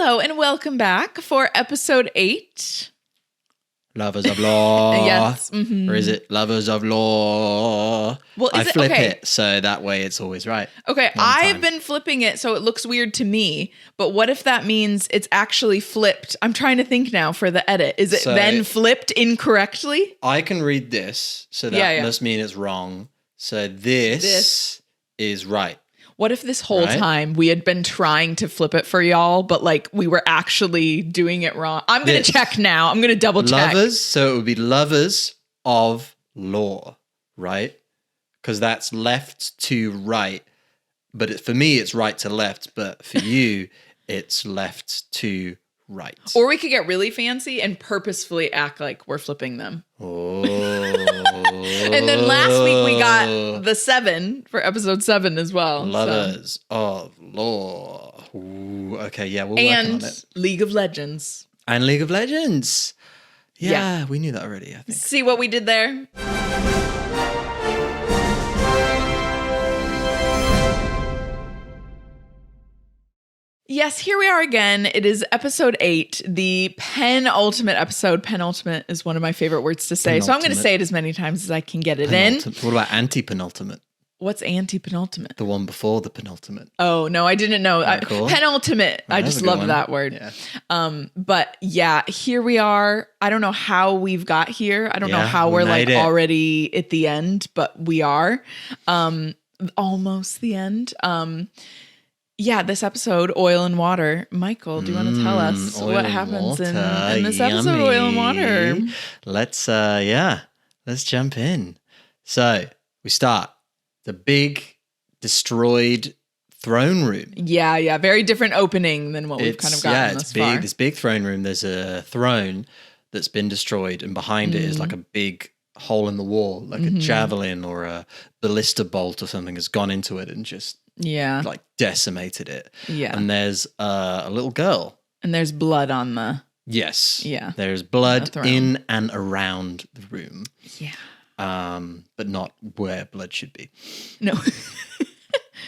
Hello and welcome back for episode 8. Lovers of Law. Yes. Mm-hmm. Or is it Lovers of Law? Well, I flip it so that way it's always right. Okay, I've been flipping it so it looks weird to me, but what if that means it's actually flipped? I'm trying to think now for the edit. Is it then flipped incorrectly? I can read this, so that must mean it's wrong. So this is right. What if this whole time we had been trying to flip it for y'all, but like we were actually doing it wrong? I'm going to check now. I'm going to double check. Lovers, so it would be Lovers of Law, right? Because that's left to right. But for me, it's right to left. But for you, it's left to right. Or we could get really fancy and purposefully act like we're flipping them. Oh. And then last week we got the 7 for episode 7 as well. Lovers of Law. Ooh, okay, yeah, we're working on it. And League of Legends. And League of Legends. Yeah, we knew that already, I think. See what we did there? Yes, here we are again. It is episode 8, the penultimate episode. Penultimate is one of my favorite words to say. So I'm going to say it as many times as I can get it in. What about anti-penultimate? What's anti-penultimate? The one before the penultimate. Oh, no, I didn't know. Cool. Penultimate. I just love that word. Yeah. But yeah, here we are. I don't know how we've got here. I don't know how we're like already at the end, but we are. Almost the end. Yeah, this episode, Oil and Water. Michael, do you want to tell us what happens in this episode, Oil and Water? Let's jump in. So we start the big destroyed throne room. Yeah, very different opening than what we've kind of gotten thus far. Big. This big throne room. There's a throne that's been destroyed, and behind it is like a big hole in the wall, like a javelin or a ballista bolt or something has gone into it and just like decimated it. Yeah. And there's a little girl. And there's blood on the... Yes. Yeah. There's blood in and around the room. Yeah. But not where blood should be. No.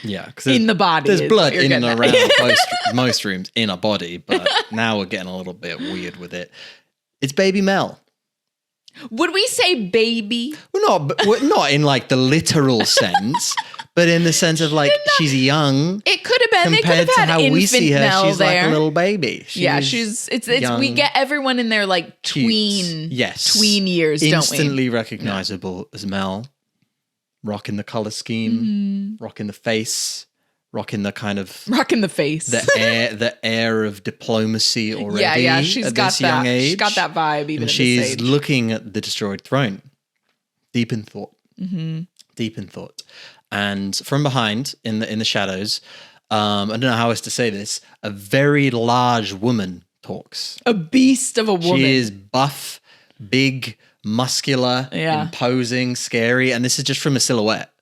Yeah. Because in the body. There's blood in and around most rooms in a body, but now we're getting a little bit weird with it. It's baby Mel. Would we say baby? We're not in like the literal sense, but in the sense of like she's young. It could have been. Compared to how we see her, Mel she's there. like a little baby. It's we get everyone in their like tween years, instantly don't we? recognizable as Mel. Rocking the color scheme, rocking the face. Rocking the kind of... Rocking the face. The air of diplomacy already she's got that. young age. She's got that vibe even and she's looking at the destroyed throne. Deep in thought. Mm-hmm. Deep in thought. And from behind, in the shadows, I don't know how else to say this, a very large woman talks. A beast of a woman. She is buff, big, muscular, imposing, scary, and this is just from a silhouette.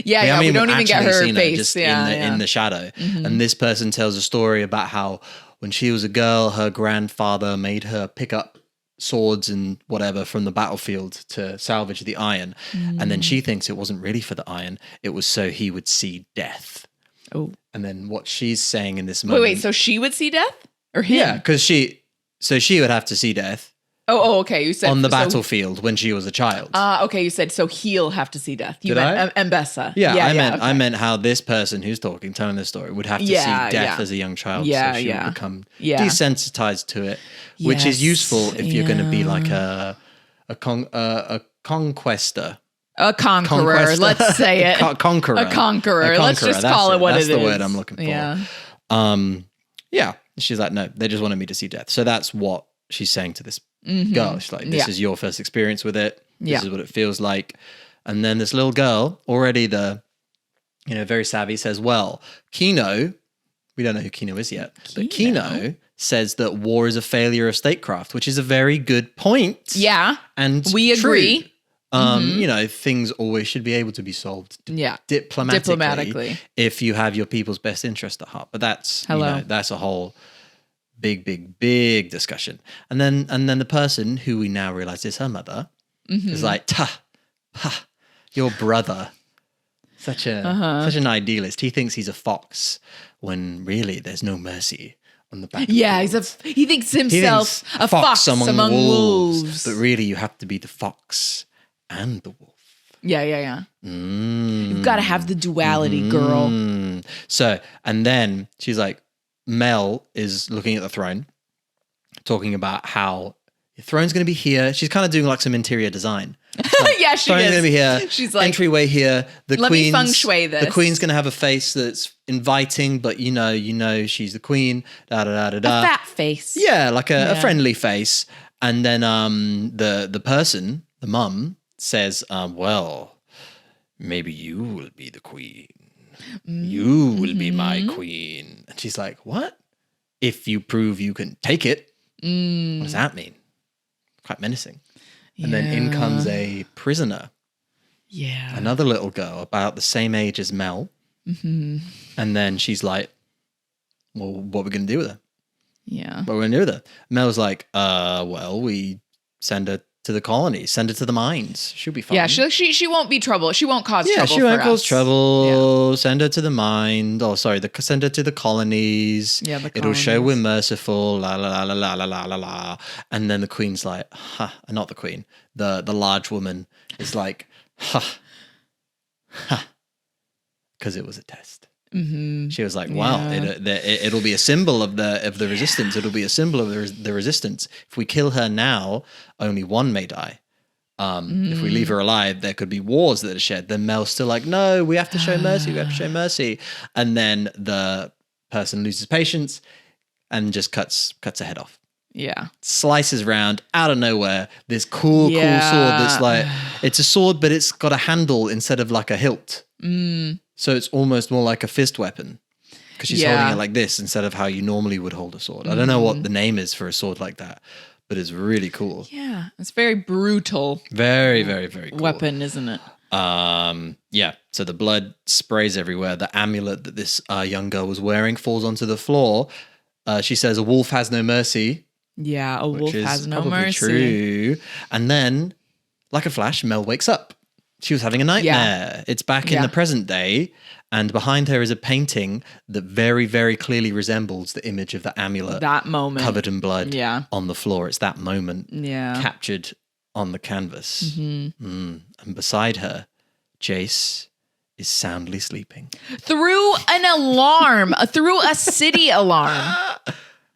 Yeah, we don't even get her face. Just in the shadow. Mm-hmm. And this person tells a story about how when she was a girl, her grandfather made her pick up swords and whatever from the battlefield to salvage the iron. And then she thinks it wasn't really for the iron. It was so he would see death. Oh. And then what she's saying in this moment. Wait, so she would see death? Or him? Yeah, because she would have to see death. Oh, okay. You said on the battlefield when she was a child. Okay. You said so he'll have to see death. You Did meant Ambessa. Yeah, I meant how this person who's telling this story would have to see death as a young child. So she would become desensitized to it, which is useful if you're going to be like a conquester. A conqueror. Let's say it. Conqueror. A conqueror. Let's just call it what it is. That's the word I'm looking for. Yeah. She's like, no, they just wanted me to see death. So that's what she's saying to this girl. She's like, this is your first experience with it. This is what it feels like. And then this little girl, already very savvy, says, well, Kino, we don't know who Kino is yet, but Kino says that war is a failure of statecraft, which is a very good point. Yeah. And we agree. Things always should be able to be solved diplomatically if you have your people's best interest at heart. But that's that's a whole big discussion. And then the person who we now realize is her mother is like, your brother, such an idealist. He thinks he's a fox when really there's no mercy on the back. Yeah, he thinks himself a fox among wolves. But really, you have to be the fox and the wolf. Yeah. You've got to have the duality, girl. So, and then she's like, Mel is looking at the throne, talking about how the throne's going to be here. She's kind of doing like some interior design. Like, yeah, she throne's is. going to be here. She's like, entryway here. Let me feng shui this. The queen's going to have a face that's inviting, but you know, she's the queen. Da da da da. A fat face. Yeah, like a friendly face. And then the person, the mum, says, well, maybe you will be the queen. You will be my queen. And she's like, what? If you prove you can take it. What does that mean? Quite menacing. And then in comes a prisoner. Yeah. Another little girl about the same age as Mel. And then she's like, well, what are we going to do with her? Yeah. What are we going to do with her? Mel's like, well, we send her to the colony, send her to the mines. She'll be fine. Yeah, she won't be trouble. She won't cause trouble. Yeah, she won't cause trouble. Yeah. Send her to the mine. Oh, sorry, send her to the colonies. Yeah, the It'll show colonies. we're merciful. La la la la la la la la. And then the queen's like, not the queen. The large woman is like, because it was a test. She was like, wow, it'll be a symbol of the resistance. It'll be a symbol of the resistance. If we kill her now, only one may die. If we leave her alive, there could be wars that are shed. Then Mel's still like, no, we have to show mercy. We have to show mercy. And then the person loses patience and just cuts her head off. Yeah. Slices round out of nowhere. This cool sword that's like, it's a sword, but it's got a handle instead of like a hilt. So it's almost more like a fist weapon because she's holding it like this instead of how you normally would hold a sword. I don't know what the name is for a sword like that, but it's really cool. Yeah. It's very brutal. Very, very, very cool. Weapon, isn't it? Yeah. So the blood sprays everywhere. The amulet that this young girl was wearing falls onto the floor. She says, a wolf has no mercy. Yeah, a wolf has no mercy. True. And then, like a flash, Mel wakes up. She was having a nightmare. Yeah. It's back in the present day, and behind her is a painting that very, very clearly resembles the image of the amulet. That moment. Covered in blood on the floor. It's that moment captured on the canvas. And beside her, Jace is soundly sleeping. Through an alarm, through a city alarm.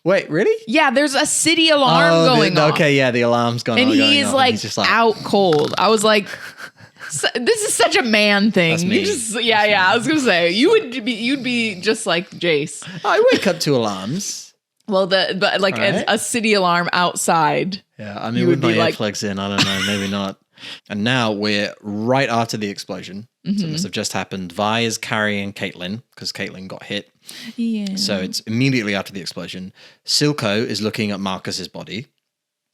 Wait, really? Yeah, there's a city alarm going on. Okay, yeah, the alarm's gone. And he's like out cold. I was like, this is such a man thing. That's me. I was gonna say you'd be just like Jace. I wake up to alarms. Well, a city alarm outside. Yeah, I mean, with my earplugs in, I don't know, maybe not. And now we're right after the explosion. So it must have just happened. Vi is carrying Caitlin because Caitlin got hit. Yeah. So it's immediately after the explosion. Silco is looking at Marcus's body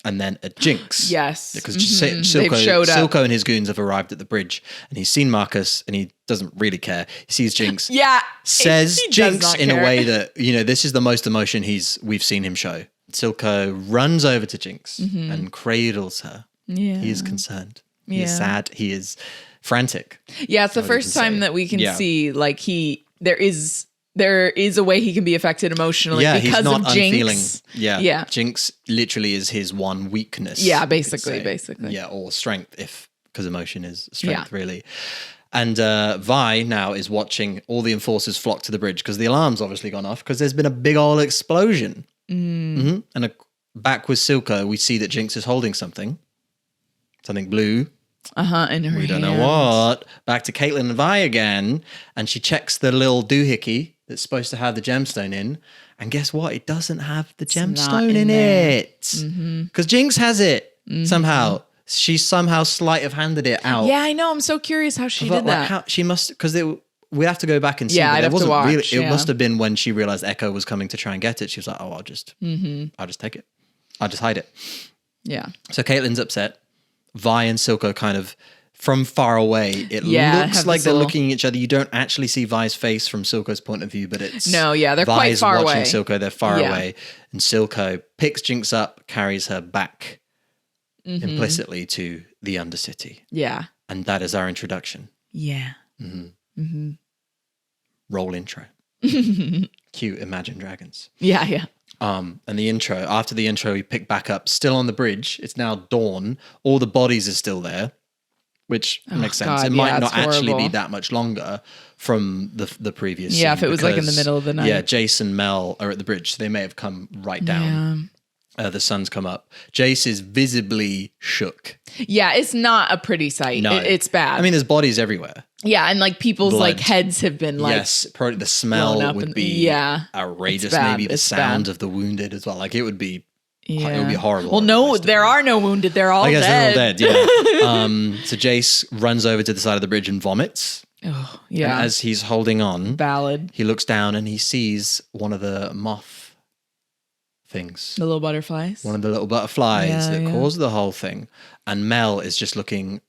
and then at Jinx. Yes. Because Silco and his goons have arrived at the bridge and he's seen Marcus and he doesn't really care. He sees Jinx. Yeah. Says Jinx in a way that, this is the most emotion we've seen him show. Silco runs over to Jinx and cradles her. Yeah. He is concerned. He is sad. He is frantic. Yeah, it's the first time that we can see like there is a way he can be affected emotionally because he's not of Jinx. Unfeeling. Yeah. Jinx literally is his one weakness. Yeah, basically. Yeah, or strength because emotion is strength really. And Vi now is watching all the enforcers flock to the bridge because the alarm's obviously gone off because there's been a big old explosion. And back with Silco, we see that Jinx is holding something blue. In her We don't know what. Back to Caitlin and Vi again. And she checks the little doohickey that's supposed to have the gemstone in. And guess what? It doesn't have the gemstone in it. Because Jinx has it somehow. She somehow sleight of handed it out. Yeah, I know. I'm so curious how she did that. How she must, because we have to go back and see. Yeah, I'd have to watch. Really, it must have been when she realized Echo was coming to try and get it. She was like, I'll just take it. I'll just hide it. Yeah. So Caitlin's upset. Vi and Silco kind of from far away. It looks like they're looking at each other. You don't actually see Vi's face from Silco's point of view, but it's they're quite far away. watching Silco. They're far away, and Silco picks Jinx up, carries her back implicitly to the Undercity. Yeah, and that is our introduction. Yeah. Roll intro. Cue Imagine Dragons. Yeah. And the intro, after the intro, we pick back up, still on the bridge. It's now dawn. All the bodies are still there, which makes sense. It might not actually be that much longer from the previous scene. Yeah, if it was like in the middle of the night. Yeah, Jace and Mel are at the bridge, so they may have come right down. Yeah. The sun's come up. Jace is visibly shook. Yeah, it's not a pretty sight. No. It's bad. I mean, there's bodies everywhere. Yeah, and like people's like heads have been like probably the smell would be outrageous. Maybe the sound of the wounded as well. Like it would be it would be horrible. Well, no, there are no wounded. They're all dead. They're all dead, yeah. So Jace runs over to the side of the bridge and vomits. Oh, yeah. And as he's holding on, Valid. He looks down and he sees one of the moth things. The little butterflies. One of the little butterflies that caused the whole thing. And Mel is just looking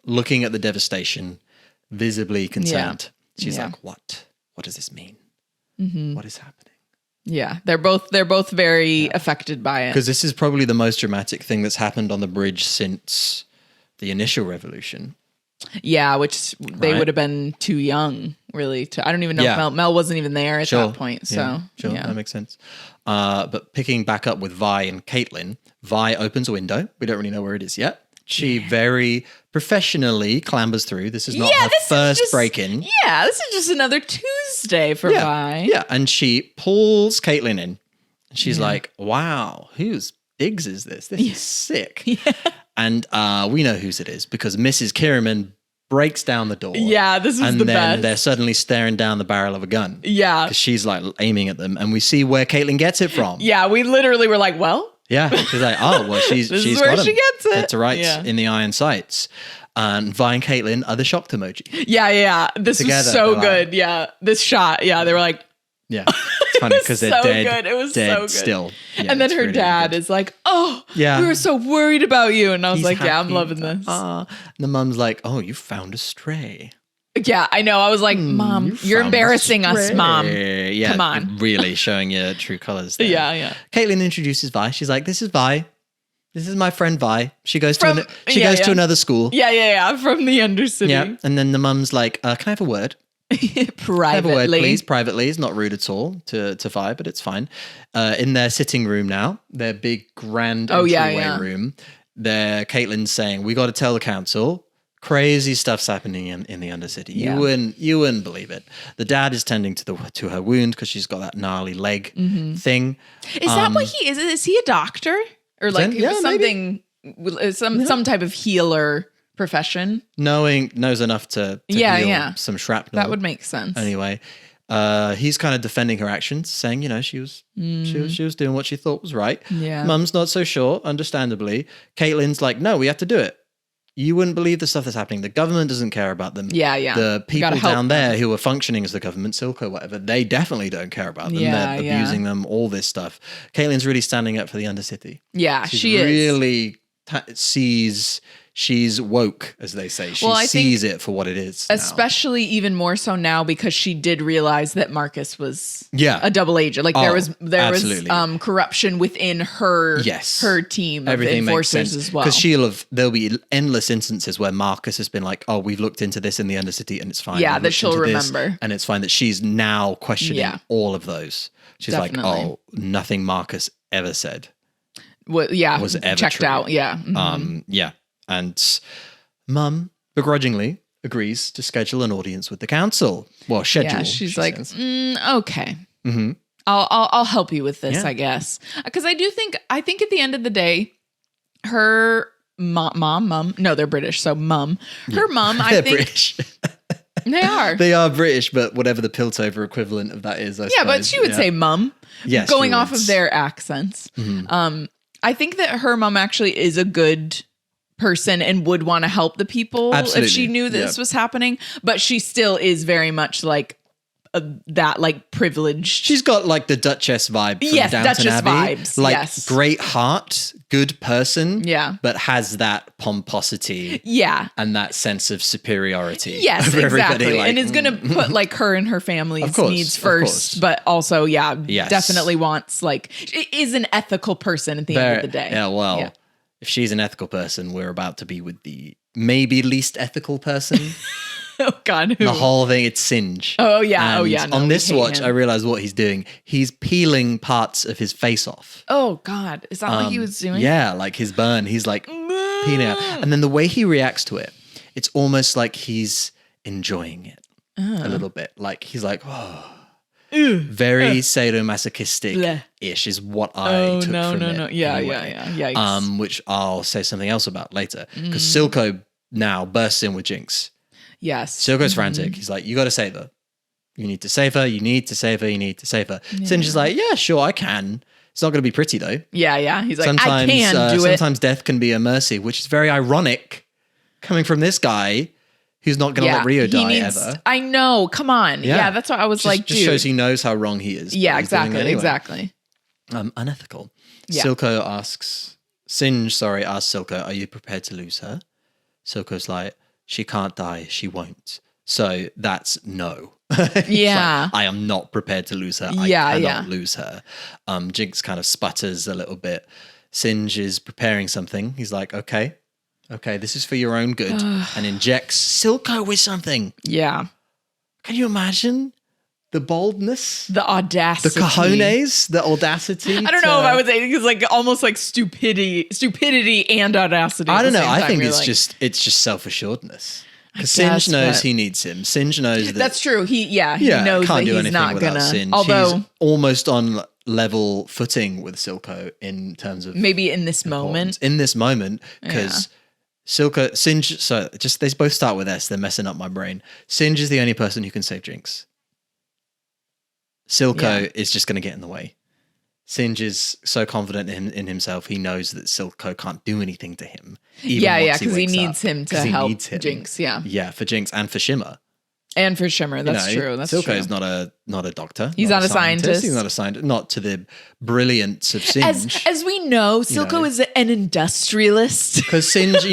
at the devastation, visibly concerned. Yeah. She's like, what? What does this mean? Mm-hmm. What is happening? Yeah, they're both very affected by it. Because this is probably the most dramatic thing that's happened on the bridge since the initial revolution. Yeah, which they would have been too young, really. I don't even know if Mel wasn't even there at that point. So that makes sense. But picking back up with Vi and Caitlin, Vi opens a window. We don't really know where it is yet. She very professionally clambers through. This is not her first break-in. Yeah, this is just another Tuesday for Vi. Yeah, and she pulls Caitlin in. She's like, wow, whose digs is this? This is sick. Yeah. And we know whose it is because Mrs. Kierman breaks down the door. Yeah, this is the best. And then they're suddenly staring down the barrel of a gun. Yeah. Because she's like aiming at them. And we see where Caitlin gets it from. Yeah, we literally were like, well. Yeah, she's like, oh, well, she's this is where she gets it. That's right, in the iron sights. And Vi and Caitlin are the shocked emoji. Yeah. This was so good. Yeah, this shot. Yeah, they were like. Yeah, it's funny because they're dead. Good. It was dead so good. Still. Yeah, and then her dad is like, oh, we were so worried about you. And I was like, I'm loving this. And the mum's like, oh, you found a stray. Yeah, I know. I was like, Mom, you're embarrassing us, Mom. Yeah, come on. Really showing your true colors there. Yeah. Caitlin introduces Vi. She's like, this is Vi. This is my friend Vi. She goes to another school. Yeah. From the Undercity. Yeah. And then the mum's like, can I have a word? Privately. Have a word, please. Privately. It's not rude at all to Vi, but it's fine. In their sitting room now, their big grand entryway room, Caitlin's saying, we got to tell the council. Crazy stuff's happening in the Undercity. You wouldn't believe it. The dad is tending to her wound because she's got that gnarly leg thing. Is that what he is? Is he a doctor or like something? Some type of healer profession. Knows enough to heal some shrapnel. That would make sense. Anyway, he's kind of defending her actions, saying she was doing what she thought was right. Yeah. Mum's not so sure, understandably. Caitlin's like, no, we have to do it. You wouldn't believe the stuff that's happening. The government doesn't care about them. Yeah. The people down there who are functioning as the government, Silco, whatever, they definitely don't care about them. They're abusing them, all this stuff. Caitlin's really standing up for the Undercity. Yeah, she really sees... She's woke, as they say. She sees it for what it is. Especially even more so now because she did realize that Marcus was a double agent. Like there was corruption within her team of enforcers as well. Because there'll be endless instances where Marcus has been like, oh, we've looked into this in the Undercity and it's fine. Yeah, that she'll remember. And it's fine that she's now questioning all of those. She's like, oh, nothing Marcus ever said. Was ever checked true. Out. Yeah. Mm-hmm. And Mum begrudgingly agrees to schedule an audience with the council. Well, schedule. Yeah, she's like, okay. Mm-hmm. I'll help you with this, I guess. Because I think at the end of the day, her mom, no, they're British, so mum. Her mum, I think. British. They are. They are British, but whatever the Piltover equivalent of that is, I suppose. But she would say mum. Yes, going off of their accents. Mm-hmm. I think that her mom actually is a good person and would want to help the people if she knew this was happening, but she still is very much like that like privileged. She's got like the Duchess vibe from Downton Duchess Abbey. Vibes. Like great heart, good person, but has that pomposity and that sense of superiority. Yes, exactly. Like, and is going to put like her and her family's needs first, but also definitely wants like is an ethical person at the end of the day. Yeah, well, if she's an ethical person, we're about to be with the maybe least ethical person Oh God, who? The whole thing, it's Singe. Oh yeah, And No, on this watch, him. I realized what he's doing. He's peeling parts of his face off. Oh God, is that what he was doing? Yeah, like his burn. He's like peeling out. And then the way he reacts to it, it's almost like he's enjoying it a little bit. Like he's like, oh. Very sadomasochistic-ish is what I took from it. No. Yeah. Yikes. Which I'll say something else about later. Because Silco now bursts in with Jinx. Yes. Silco's frantic. He's like, you got to save her. You need to save her. You need to save her. You need to save her. Yeah. Singe is like, yeah, sure, I can. It's not going to be pretty though. Yeah. He's like, I can do it. Sometimes death can be a mercy, which is very ironic coming from this guy who's not going to let Rio die ever. I know. Come on. Yeah, that's what I was like, just shows he knows how wrong he is. Yeah, exactly. Unethical. Yeah. Silco asks Silco, are you prepared to lose her? Silco's like, she can't die, she won't. So that's no. Yeah. Like, I am not prepared to lose her. I cannot lose her. Jinx kind of sputters a little bit. Singe is preparing something. He's like, okay, this is for your own good. And injects Silco with something. Yeah. Can you imagine? The boldness, the audacity, the cojones, the audacity. I don't know if I would say it's like almost like stupidity and audacity. I don't know. I think it's just self-assuredness. Because Singe knows he needs him. Singe knows that that's true. He knows that he's not gonna. Singe. Although he's almost on level footing with Silco in terms of maybe in this moment. In this moment, because Singe. So they both start with S. They're messing up my brain. Singe is the only person who can save Jinx. Silco is just going to get in the way. Singe is so confident in himself, he knows that Silco can't do anything to him. Because he needs him to help Jinx. Yeah, for Jinx and for Shimmer. And for Shimmer, that's true. That's Silco is not a doctor. He's not a scientist. He's not a scientist. Not to the brilliance of Singe. As we know, Silco is an industrialist. Because Singe,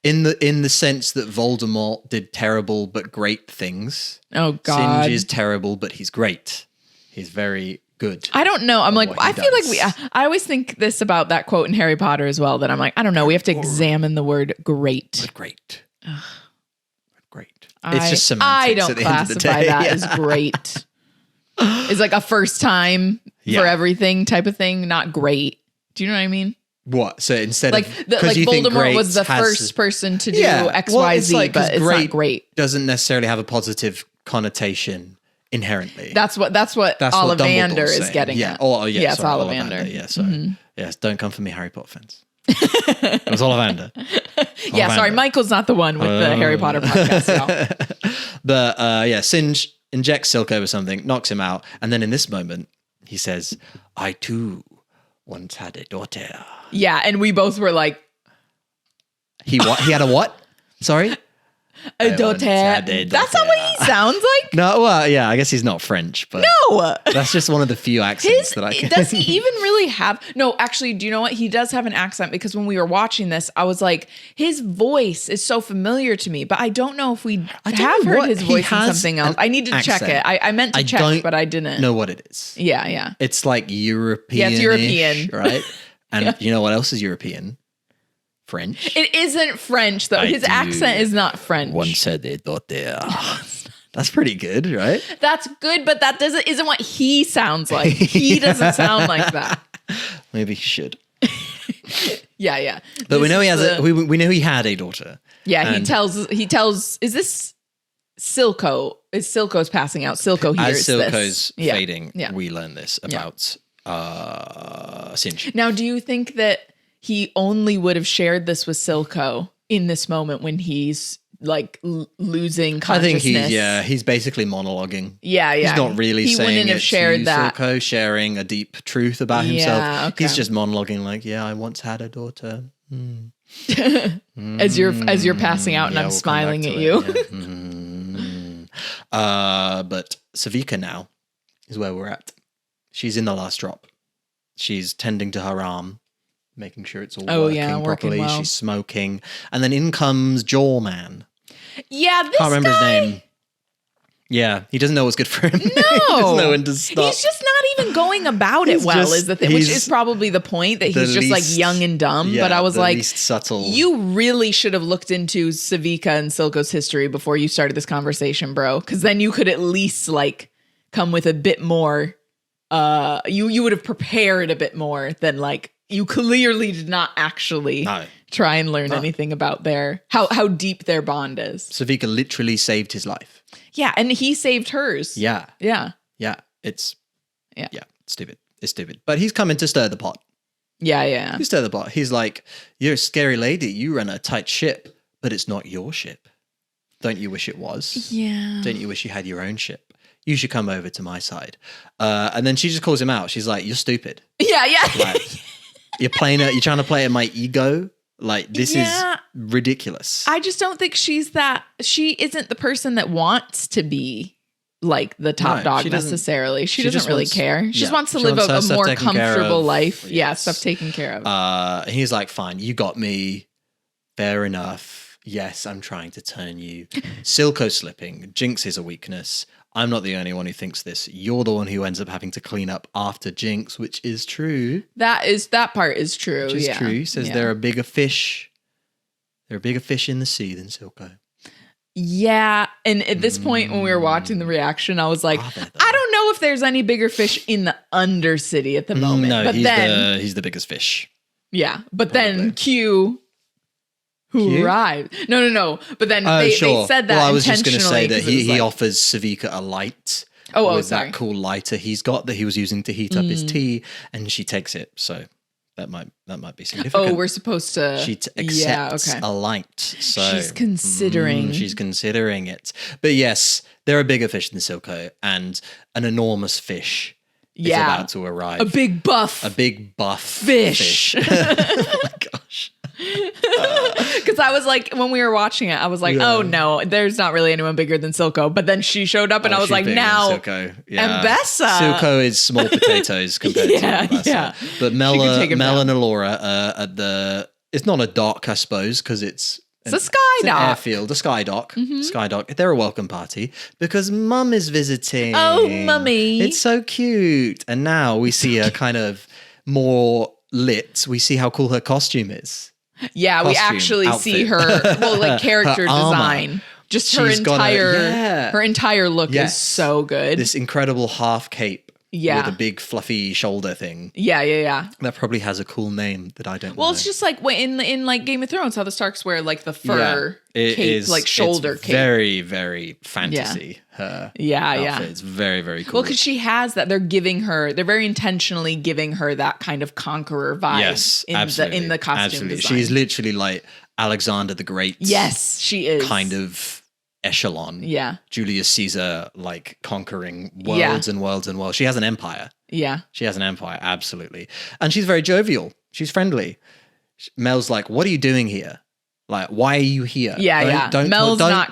in the sense that Voldemort did terrible but great things. Oh God, Singe is terrible, but he's great. He's very good. I don't know. I'm like, I feel like I always think this about that quote in Harry Potter as well, that I'm like, I don't know. We have to examine the word great. But great. Great. It's just semantics. I don't classify that as great. It's like a first time for everything type of thing, not great. Do you know what I mean? What? So instead of Voldemort was the first person to do X, Y, Z, but it's not great. Doesn't necessarily have a positive connotation inherently. That's what Ollivander is getting at. Oh yeah, it's Ollivander. Yeah, sorry. Yes, don't come for me, Harry Potter fans. It was Ollivander. Sorry, Michael's not the one with the Harry Potter podcast. But Singe injects Silco with something, knocks him out, and then in this moment he says, "I too once had a daughter." Yeah, and we both were like, He had a what? Sorry. A daughter. That's not what he sounds like. No, well, yeah, I guess he's not French, but no, that's just one of the few accents that I can. Does he even really have? No, actually, do you know what? He does have an accent, because when we were watching this, I was like, his voice is so familiar to me, but I don't know if we have heard his voice in something else. I need to check it. I meant to check, but I didn't know what it is. Yeah. It's like European. Yeah, it's European, right? And you know what else is European? French. It isn't French though. His accent is not French. Once had a daughter. That's pretty good, right? That's good, but that isn't what he sounds like. He doesn't sound like that. Maybe he should. Yeah. But we know he has we know he had a daughter. Yeah, he tells is this Silco? Is Silco's passing out? Silco hears this. As Silco's this. fading, we learn this about Singe. Now, do you think that he only would have shared this with Silco in this moment when he's like losing consciousness? I think he's basically monologuing. Yeah. He's not really saying wouldn't have shared that. Silco, sharing a deep truth about himself. Okay. He's just monologuing like, I once had a daughter. As you're passing out and I'm smiling at you. But Savika now is where we're at. She's in the last drop. She's tending to her arm, making sure it's all working properly. Well. She's smoking. And then in comes Jawman. Yeah, this Can't remember his name. Yeah, he doesn't know what's good for him. No. He doesn't know when to stop. He's just not even going about it well is the thing, which is probably the point, that he's just like young and dumb. But I was like, least subtle. You really should have looked into Savika and Silco's history before you started this conversation, bro. Because then you could at least like come with a bit more. You would have prepared a bit more than like you clearly did not actually try and learn anything about how deep their bond is. Savika literally saved his life. Yeah, and he saved hers. Yeah. It's stupid. It's stupid. But he's coming to stir the pot. Yeah. He stir the pot. He's like, you're a scary lady. You run a tight ship, but it's not your ship. Don't you wish it was? Yeah. Don't you wish you had your own ship? You should come over to my side. And then she just calls him out. She's like, you're stupid. Yeah. Like, you're trying to play at my ego. Like, this is ridiculous. I just don't think she isn't the person that wants to be like the top dog necessarily. She doesn't really care. She just wants to live a more comfortable life. Yeah, stuff taken care of. He's like, fine, you got me. Fair enough. Yes, I'm trying to turn you. Silco slipping. Jinx is a weakness. I'm not the only one who thinks this. You're the one who ends up having to clean up after Jinx, which is true. That part is true. Which is true. He says there are bigger fish. There are bigger fish in the sea than Silco. Yeah. And at this point, when we were watching the reaction, I was like, I don't know if there's any bigger fish in the Undercity at the moment. No, but he's the biggest fish. Yeah. But then Q... Who arrived? No. But then they said that. Well, I was just going to say that he offers Savika a light with that cool lighter he's got that he was using to heat up his tea, and she takes it. So that might be significant. Oh, we're supposed to. She accepts a light. So she's considering. She's considering it. But yes, there are bigger fish than Silco, and an enormous fish is about to arrive. A big buff fish. Oh my gosh. Because I was like, when we were watching it, I was like, oh no, there's not really anyone bigger than Silco. But then she showed up and I was like, now Ambessa. Silco is small potatoes compared to Ambessa. Yeah. But Mel and Alora it's not a dock, I suppose, because it's a sky dock. Airfield, a sky dock. Sky dock. They're a welcome party because Mum is visiting. Oh, Mummy. It's so cute. And now we see her kind of more lit. We see how cool her costume is. Yeah, we actually see her, character design. Just her entire look is so good. This incredible half cape with a big fluffy shoulder thing. Yeah. That probably has a cool name that I don't know. Well, it's just like in like Game of Thrones, how the Starks wear like the fur cape, like shoulder cape. Very, very fantasy. Her outfit. It's very, very cool. Well, because she has that. They're very intentionally giving her that kind of conqueror vibe. Yes, in the costume design. She's literally like Alexander the Great. Yes, she is. Kind of echelon. Yeah. Julius Caesar, like conquering worlds and worlds and worlds. She has an empire. Yeah. She has an empire, absolutely. And she's very jovial. She's friendly. Mel's like, what are you doing here? Like, why are you here? Don't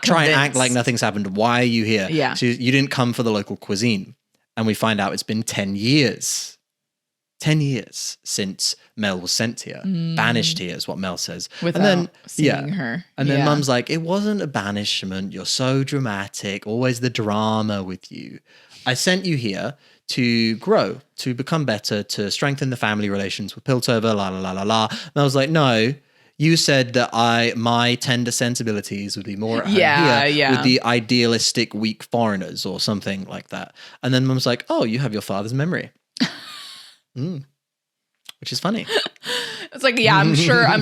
try and act like nothing's happened. Why are you here? Yeah. You didn't come for the local cuisine. And we find out it's been 10 years. 10 years since Mel was sent here. Banished here is what Mel says. Without seeing her. And then Mum's like, it wasn't a banishment. You're so dramatic. Always the drama with you. I sent you here to grow, to become better, to strengthen the family relations with Piltover, la la la la la. Mel's like, no. You said that my tender sensibilities would be more at home here with the idealistic weak foreigners or something like that. And then Mum's like, oh, you have your father's memory. Which is funny. It's like, I'm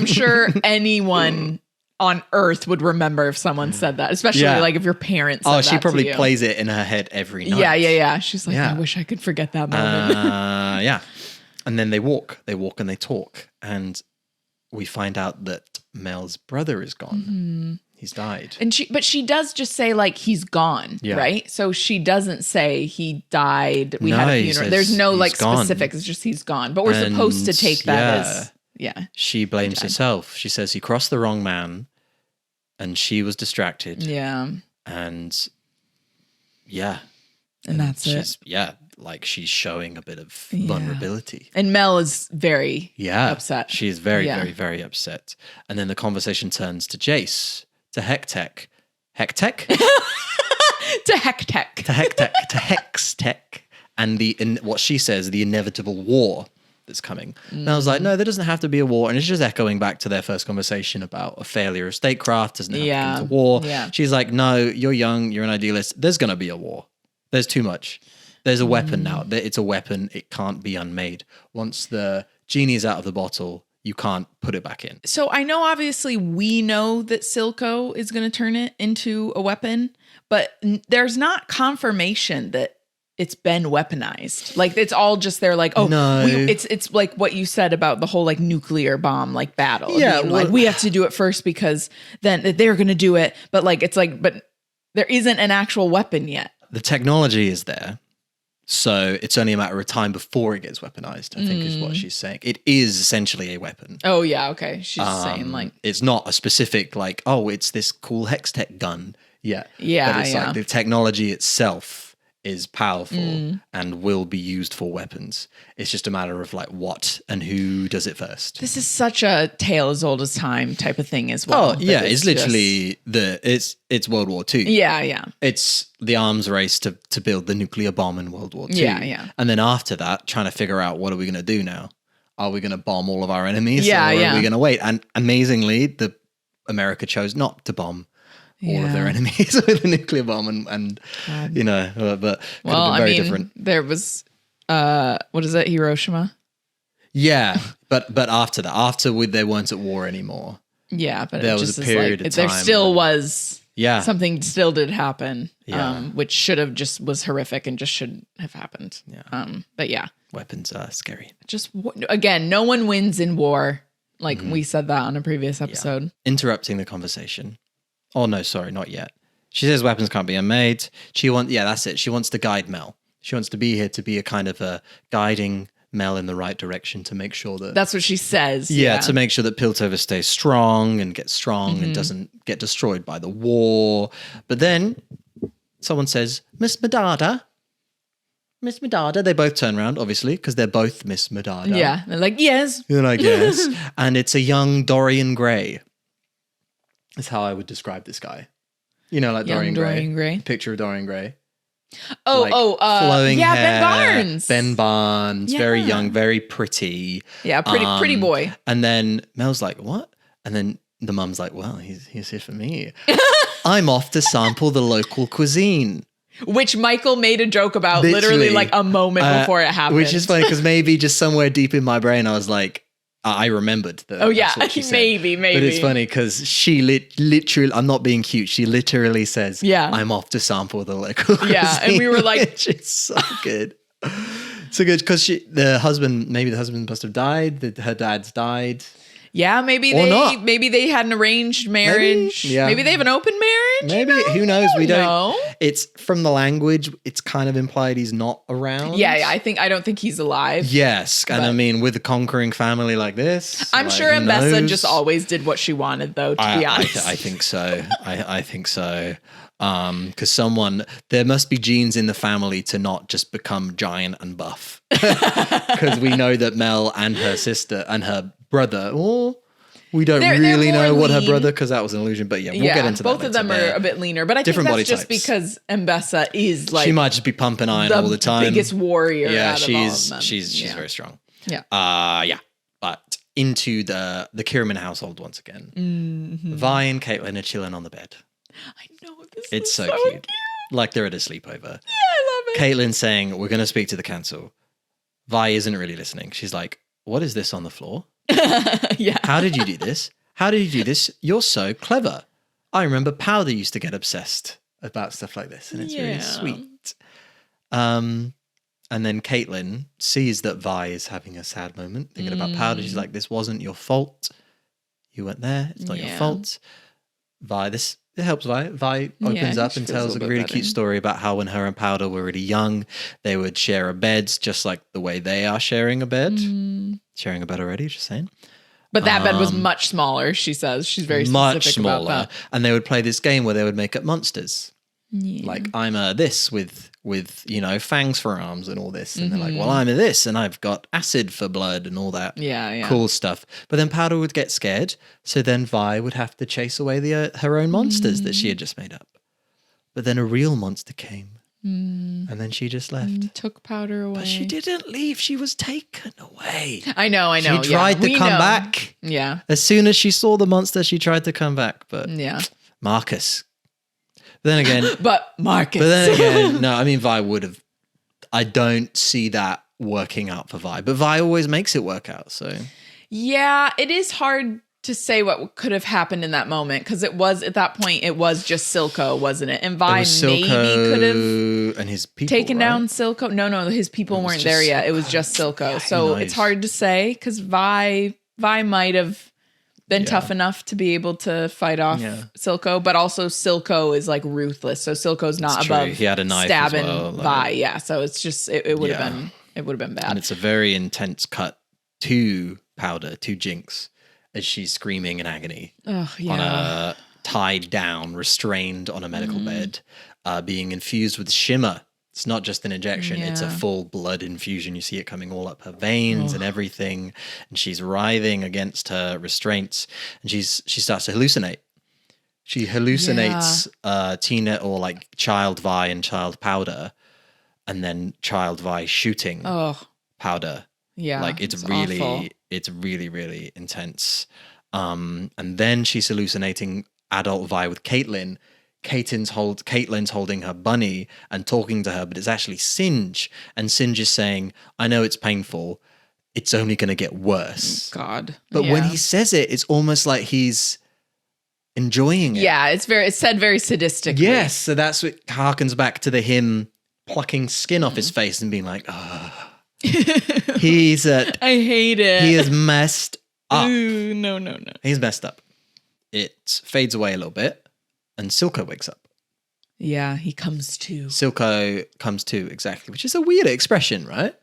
sure anyone on Earth would remember if someone said that, especially like if your parents said that. She probably plays it in her head every night. Yeah. She's like, I wish I could forget that moment. And then they walk and they talk. And we find out that Mel's brother is gone. Mm-hmm. He's died. But she does just say like he's gone, right? So she doesn't say he died. We had a funeral. There's no like specifics. It's just he's gone. But we're supposed to take that as She blames herself. She says he crossed the wrong man, and she was distracted. Yeah. And that's it. Like she's showing a bit of vulnerability. And Mel is very upset. She is very, very, very upset. And then the conversation turns to Jace, to Hextech. To Hextech. To Hextech. and what she says, the inevitable war that's coming. And I was like, no, there doesn't have to be a war. And it's just echoing back to their first conversation about a failure of statecraft doesn't have to come to war. Yeah. She's like, no, you're young, you're an idealist. There's going to be a war. There's too much. There's a weapon now. It's a weapon. It can't be unmade. Once the genie is out of the bottle, you can't put it back in. So I know, obviously, we know that Silco is going to turn it into a weapon, but there's not confirmation that it's been weaponized. Like, it's all just they're like, oh, no. It's like what you said about the whole like nuclear bomb like battle. Yeah, like we have to do it first because then they're going to do it. But like it's like, but there isn't an actual weapon yet. The technology is there. So it's only a matter of time before it gets weaponized, I think is what she's saying. It is essentially a weapon. Oh, yeah, okay. She's saying like... It's not a specific like, oh, it's this cool hex tech gun. Yeah. Yeah, but it's like the technology itself is powerful and will be used for weapons. It's just a matter of like what and who does it first. This is such a tale as old as time type of thing as well. Oh, yeah. It's literally it's World War II. Yeah, yeah. It's the arms race to build the nuclear bomb in World War II. Yeah, yeah. And then after that, trying to figure out what are we going to do now? Are we going to bomb all of our enemies? Yeah, or yeah. are we going to wait? And amazingly, America chose not to bomb all of their enemies with a nuclear bomb and you know, but could have been very different. There was, what is it, Hiroshima? Yeah, but after that, they weren't at war anymore. Yeah, but there was a period of time. There still was Yeah. Something still did happen, Yeah. which should have just was horrific and just shouldn't have happened. Yeah. But yeah. Weapons are scary. Just, again, no one wins in war. Like we said that on a previous episode. Yeah. Interrupting the conversation. Oh, no, sorry, not yet. She says weapons can't be unmade. That's it. She wants to guide Mel. She wants to be here to be a kind of a guiding Mel in the right direction to make sure that... That's what she says. Yeah, to make sure that Piltover stays strong and gets strong and doesn't get destroyed by the war. But then someone says, Miss Medada. Miss Medada. They both turn around, obviously, because they're both Miss Medada. Yeah, they're like, yes. You're like, yes. And it's a young Dorian Gray. Is how I would describe this guy. You know, like young Dorian Gray. Picture of Dorian Gray. Flowing hair, Ben Barnes. Ben Barnes, very young, very pretty. Yeah, pretty boy. And then Mel's like, what? And then the mum's like, well, he's here for me. I'm off to sample the local cuisine. Which Michael made a joke about literally like a moment before it happened. Which is funny because maybe just somewhere deep in my brain, I was like, I remembered that. Oh, yeah. What she said. Maybe. But it's funny because she literally, I'm not being cute. She literally says, I'm off to sample the local cuisine. Yeah. And we were like, it's so good. So good because maybe the husband must have died. Her dad's died. Yeah, maybe they had an arranged marriage. Maybe they have an open marriage. Maybe. Who knows? We don't know. It's from the language, it's kind of implied he's not around. Yeah, I don't think he's alive. Yes. And I mean, with a conquering family like this. I'm sure Ambessa just always did what she wanted, though, to be honest. I think so. I think so. Because there must be genes in the family to not just become giant and buff. Because we know that Mel and her sister and her brother, we don't really know what her brother, because that was an illusion. But yeah, we'll get into that. Both of them are a bit leaner, but I think that's just because Ambessa is like, she might just be pumping iron all the time. Biggest warrior. Yeah, out of all of them. she's very strong. Yeah. But into the Kierman household once again. Mm-hmm. Vi and Caitlin are chilling on the bed. I know it's so cute. Like they're at a sleepover. Yeah, I love it. Caitlin's saying, we're going to speak to the council. Vi isn't really listening. She's like, what is this on the floor? Yeah. How did you do this? How did you do this? You're so clever. I remember Powder used to get obsessed about stuff like this, and it's really sweet. And then Caitlin sees that Vi is having a sad moment, thinking about Powder. She's like, this wasn't your fault. You went there. It's not your fault. Vi, it helps Vi. Vi opens up and tells a really cute story about how when her and Powder were really young, they would share a bed, just like the way they are sharing a bed. Sharing a bed already, just saying. But that bed was much smaller, she says. She's very specific much smaller. About that. And they would play this game where they would make up monsters. Yeah. Like, I'm a this with fangs for arms and all this. And they're like, well, I'm a this and I've got acid for blood and all that cool stuff. But then Powder would get scared. So then Vi would have to chase away her own monsters that she had just made up. But then a real monster came And then she just left. Took powder away. But she didn't leave. She was taken away. I know. She tried to come back. Yeah. As soon as she saw the monster, she tried to come back. But Marcus. But then again. But Marcus. But then again, no, I mean, Vi would have. I don't see that working out for Vi. But Vi always makes it work out. So. Yeah, it is hard to say what could have happened in that moment, because it was at that point it was just Silco, wasn't it? And Vi maybe could have and his people taken down Silco. No, his people weren't there yet. It was just Silco. Yeah, so it's hard to say, because Vi might have been tough enough to be able to fight off Silco, but also Silco is like ruthless. So Silco's not above he had a knife stabbing as well, Vi. Yeah, so it's just it would have been bad. And it's a very intense cut to Powder, to Jinx, as she's screaming in agony on a tied down, restrained on a medical bed, being infused with shimmer. It's not just an injection, it's a full blood infusion. You see it coming all up her veins and everything. And she's writhing against her restraints, and she starts to hallucinate. She hallucinates Tina, or like Child Vi and Child Powder, and then Child Vi shooting Powder. Yeah. Like it's really awful. It's really, really intense. And then she's hallucinating adult Vi with Caitlyn. Caitlin's holding her bunny and talking to her, but it's actually Singe. And Singe is saying, I know it's painful. It's only going to get worse. God. But when he says it, it's almost like he's enjoying it. Yeah, it's said very sadistically. Yes. So that's what harkens back to him plucking skin off his face and being like, I hate it. He is messed up. Ooh, no. He's messed up. It fades away a little bit, and Silco wakes up. Yeah, he comes to. Silco comes to, exactly, which is a weird expression, right?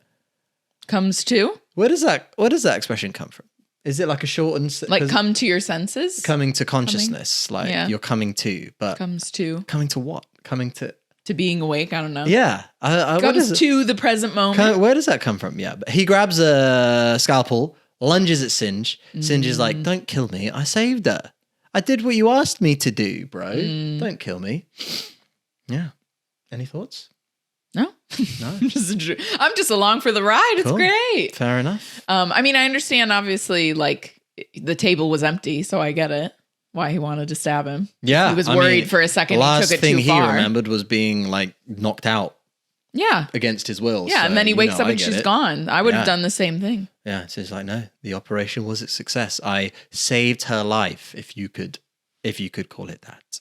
Comes to? Where does that expression come from? Is it like a shortened... Like come to your senses? Coming to consciousness. You're coming to, but... Comes to. Coming to what? Coming to... To being awake, I don't know. Yeah. Comes to the present moment. Where does that come from? Yeah. But he grabs a scalpel, lunges at Singe. Singe is like, don't kill me. I saved her. I did what you asked me to do, bro. Don't kill me. Yeah. Any thoughts? No. I'm just along for the ride. It's great. Fair enough. I mean, I understand, obviously, like, the table was empty, so I get it. Why he wanted to stab him. Yeah. He was worried for a second. The last he took it thing too far. he remembered was being like knocked out. Yeah. Against his will. Yeah. So, and then he wakes up and she's gone. I would have done the same thing. Yeah. So he's like, no, the operation was a success. I saved her life, if you could call it that.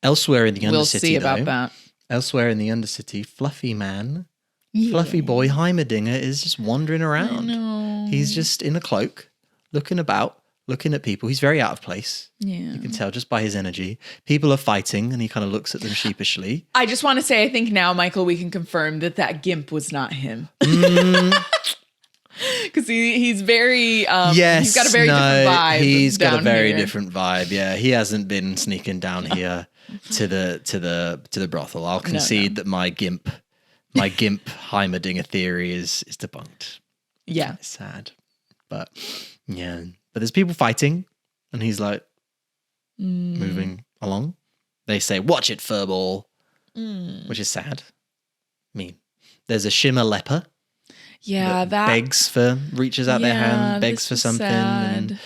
Elsewhere in the Undercity, we'll see about that. Elsewhere in the Undercity, Fluffy boy Heimerdinger is just wandering around. I know. He's just in a cloak, looking about, looking at people. He's very out of place. Yeah. You can tell just by his energy. People are fighting and he kind of looks at them sheepishly. I just want to say, I think now, Michael, we can confirm that gimp was not him. Because he's very, he's got a very different vibe. He's got a very different vibe. Yeah, he hasn't been sneaking down here to the brothel. I'll concede that my gimp Heimerdinger theory is debunked. Yeah, it's sad, but yeah. But there's people fighting, and he's like moving along. They say, "Watch it, furball," which is sad. I mean, there's a shimmer leper. Yeah, that reaches out their hand, begs for something, and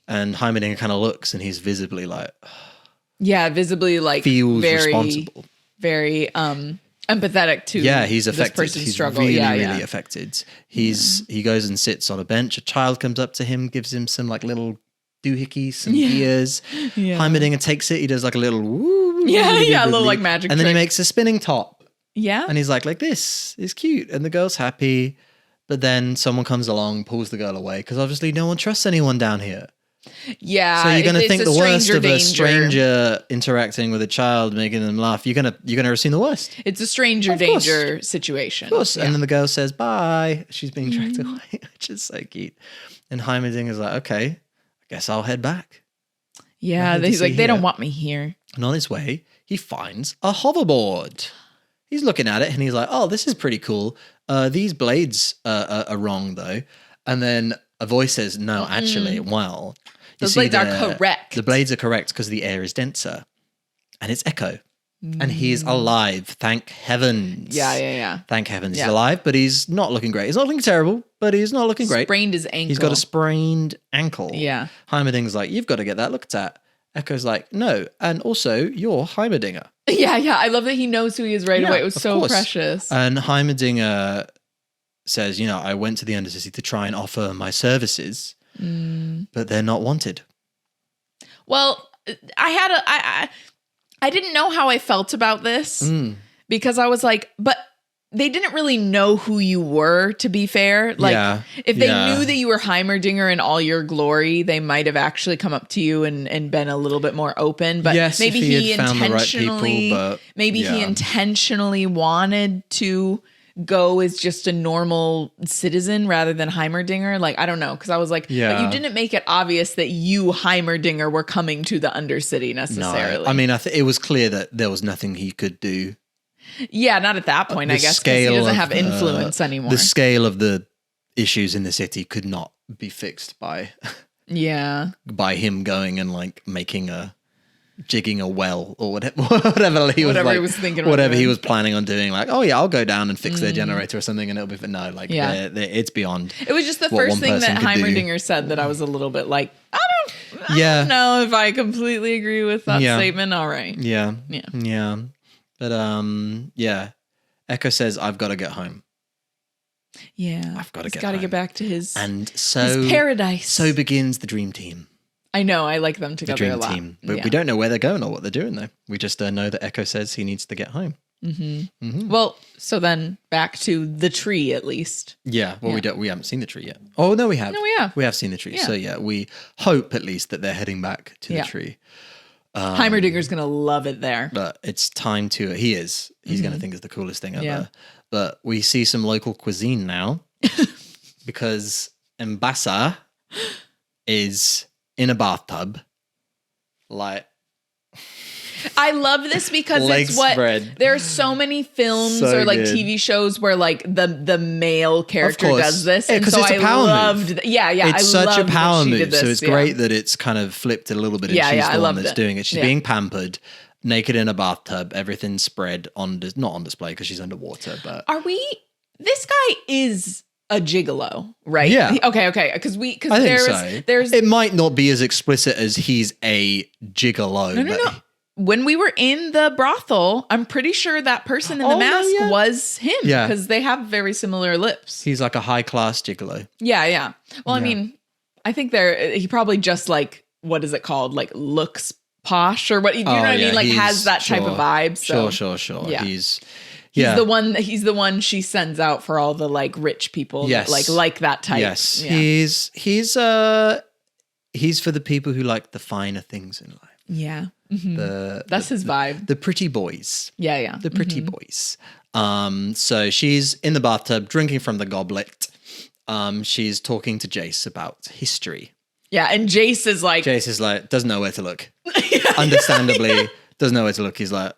Heimerdinger kind of looks, and he's visibly like, visibly like feels very responsible, very empathetic to he's affected. This person's he's struggle. really affected. He goes and sits on a bench. A child comes up to him, gives him some like little doohickeys, some gears. Yeah. Heimerdinger takes it. He does like a little woo. A little like magic and trick. Then he makes a spinning top. Yeah. And he's like this is cute. And the girl's happy. But then someone comes along, pulls the girl away, because obviously no one trusts anyone down here. Yeah. So you're going to think the worst of a stranger interacting with a child, making them laugh. You're going to assume the worst. It's a stranger danger situation. Of course. Yeah. And then the girl says, bye. She's being dragged away, which is so cute. And Heimerdinger's like, okay, I guess I'll head back. Yeah. He's like, they don't want me here. And on his way, he finds a hoverboard. He's looking at it and he's like, oh, this is pretty cool. These blades are wrong, though. And then a voice says, no, actually, well. Those blades are correct. The blades are correct because the air is denser. And it's Echo. And he's alive. Thank heavens. Yeah. Thank heavens he's alive, but he's not looking great. He's not looking terrible, but he's not looking great. Sprained his ankle. He's got a sprained ankle. Yeah. Heimerdinger's like, you've got to get that looked at. Echo's like, no. And also, you're Heimerdinger. Yeah. I love that he knows who he is right away. It was so precious. And Heimerdinger says, I went to the Undercity to try and offer my services, but they're not wanted. Well, I didn't know how I felt about this because I was like, but they didn't really know who you were, to be fair. Like, if they knew that you were Heimerdinger in all your glory, they might have actually come up to you and been a little bit more open. But maybe he intentionally, he intentionally wanted to go as just a normal citizen rather than Heimerdinger. Like, I don't know. Cause I was like, but you didn't make it obvious that you, Heimerdinger, were coming to the Undercity necessarily. No. I mean, it was clear that there was nothing he could do. Yeah, not at that point, I guess, because he doesn't have influence anymore. The scale of the issues in the city could not be fixed by him going and like jigging a well or whatever he was thinking, whatever he was planning on doing. Like, oh yeah, I'll go down and fix their generator or something, and it'll be it's beyond. It was just the first thing that Heimerdinger said that I was a little bit like, I don't know if I completely agree with that statement. All right. Yeah. But Echo says, I've got to get home. Yeah. I've got to get back to his paradise. So begins the dream team. I know. I like them together a lot. Team. But we don't know where they're going or what they're doing though. We just know that Echo says he needs to get home. Well, so then back to the tree at least. Yeah. Well, we haven't seen the tree yet. Oh no, we have. No, we have. We have seen the tree. Yeah. So we hope at least that they're heading back to the tree. Heimerdinger's going to love it there. But it's time to... He's going to think it's the coolest thing ever. Yeah. But we see some local cuisine now because Ambessa is in a bathtub. Like... I love this because it's what there's so many films or like TV shows where like the male character does this, and so I loved. It's such a power move, so it's great that it's kind of flipped a little bit. And she's the one that's doing it. She's being pampered, naked in a bathtub, everything's spread not on display because she's underwater. But this guy is a gigolo, right? Yeah. Okay. Because there's it might not be as explicit as he's a gigolo. No. When we were in the brothel, I'm pretty sure that person in the mask was him because they have very similar lips. He's like a high class gigolo. Yeah. Well, I mean, I think he probably just like, what is it called? Like looks posh or what? You know what I mean? Like has that type of vibe. So. Sure. Yeah. He's the one she sends out for all the like rich people that like that type. Yes. Yeah. He's for the people who like the finer things in life. Yeah. Mm-hmm. That's his vibe. The pretty boys. Yeah. The pretty boys. So she's in the bathtub drinking from the goblet. She's talking to Jace about history. Yeah, and Jace is like doesn't know where to look. Understandably, doesn't know where to look. He's like,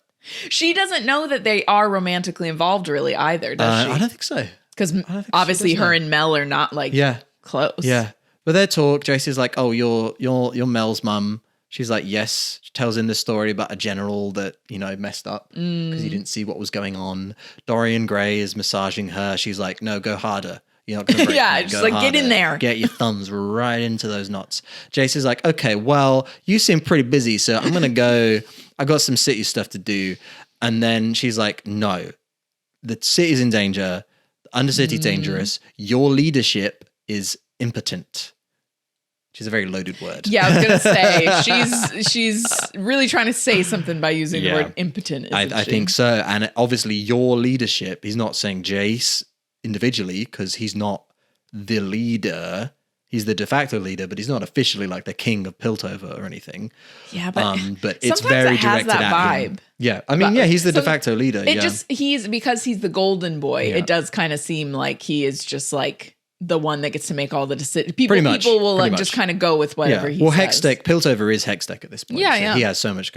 she doesn't know that they are romantically involved really either, does she? I don't think so. Because obviously her and Mel are not like close. Yeah. But their talk, Jace is like, oh, you're Mel's mum. She's like, yes. She tells him the story about a general that, messed up because he didn't see what was going on. Dorian Gray is massaging her. She's like, no, go harder. You're not going to break me. Just like, get in there. Get your thumbs right into those knots. Jace is like, okay, well, you seem pretty busy, so I'm going to go. I got some city stuff to do. And then she's like, no, the city's in danger. The Undercity's dangerous. Your leadership is impotent. She's a very loaded word. Yeah, I was gonna say she's really trying to say something by using the word impotent. I think so, and obviously your leadership. He's not saying Jace individually because he's not the leader. He's the de facto leader, but he's not officially like the king of Piltover or anything. Yeah, but it's very directed at vibe. Him. Yeah, I mean, he's the de facto leader. Because he's the golden boy. Yeah. It does kind of seem like he is just like the one that gets to make all the decisions. People will like just kind of go with whatever he says. Hextech, Piltover is Hextech at this point. Yeah. He has so much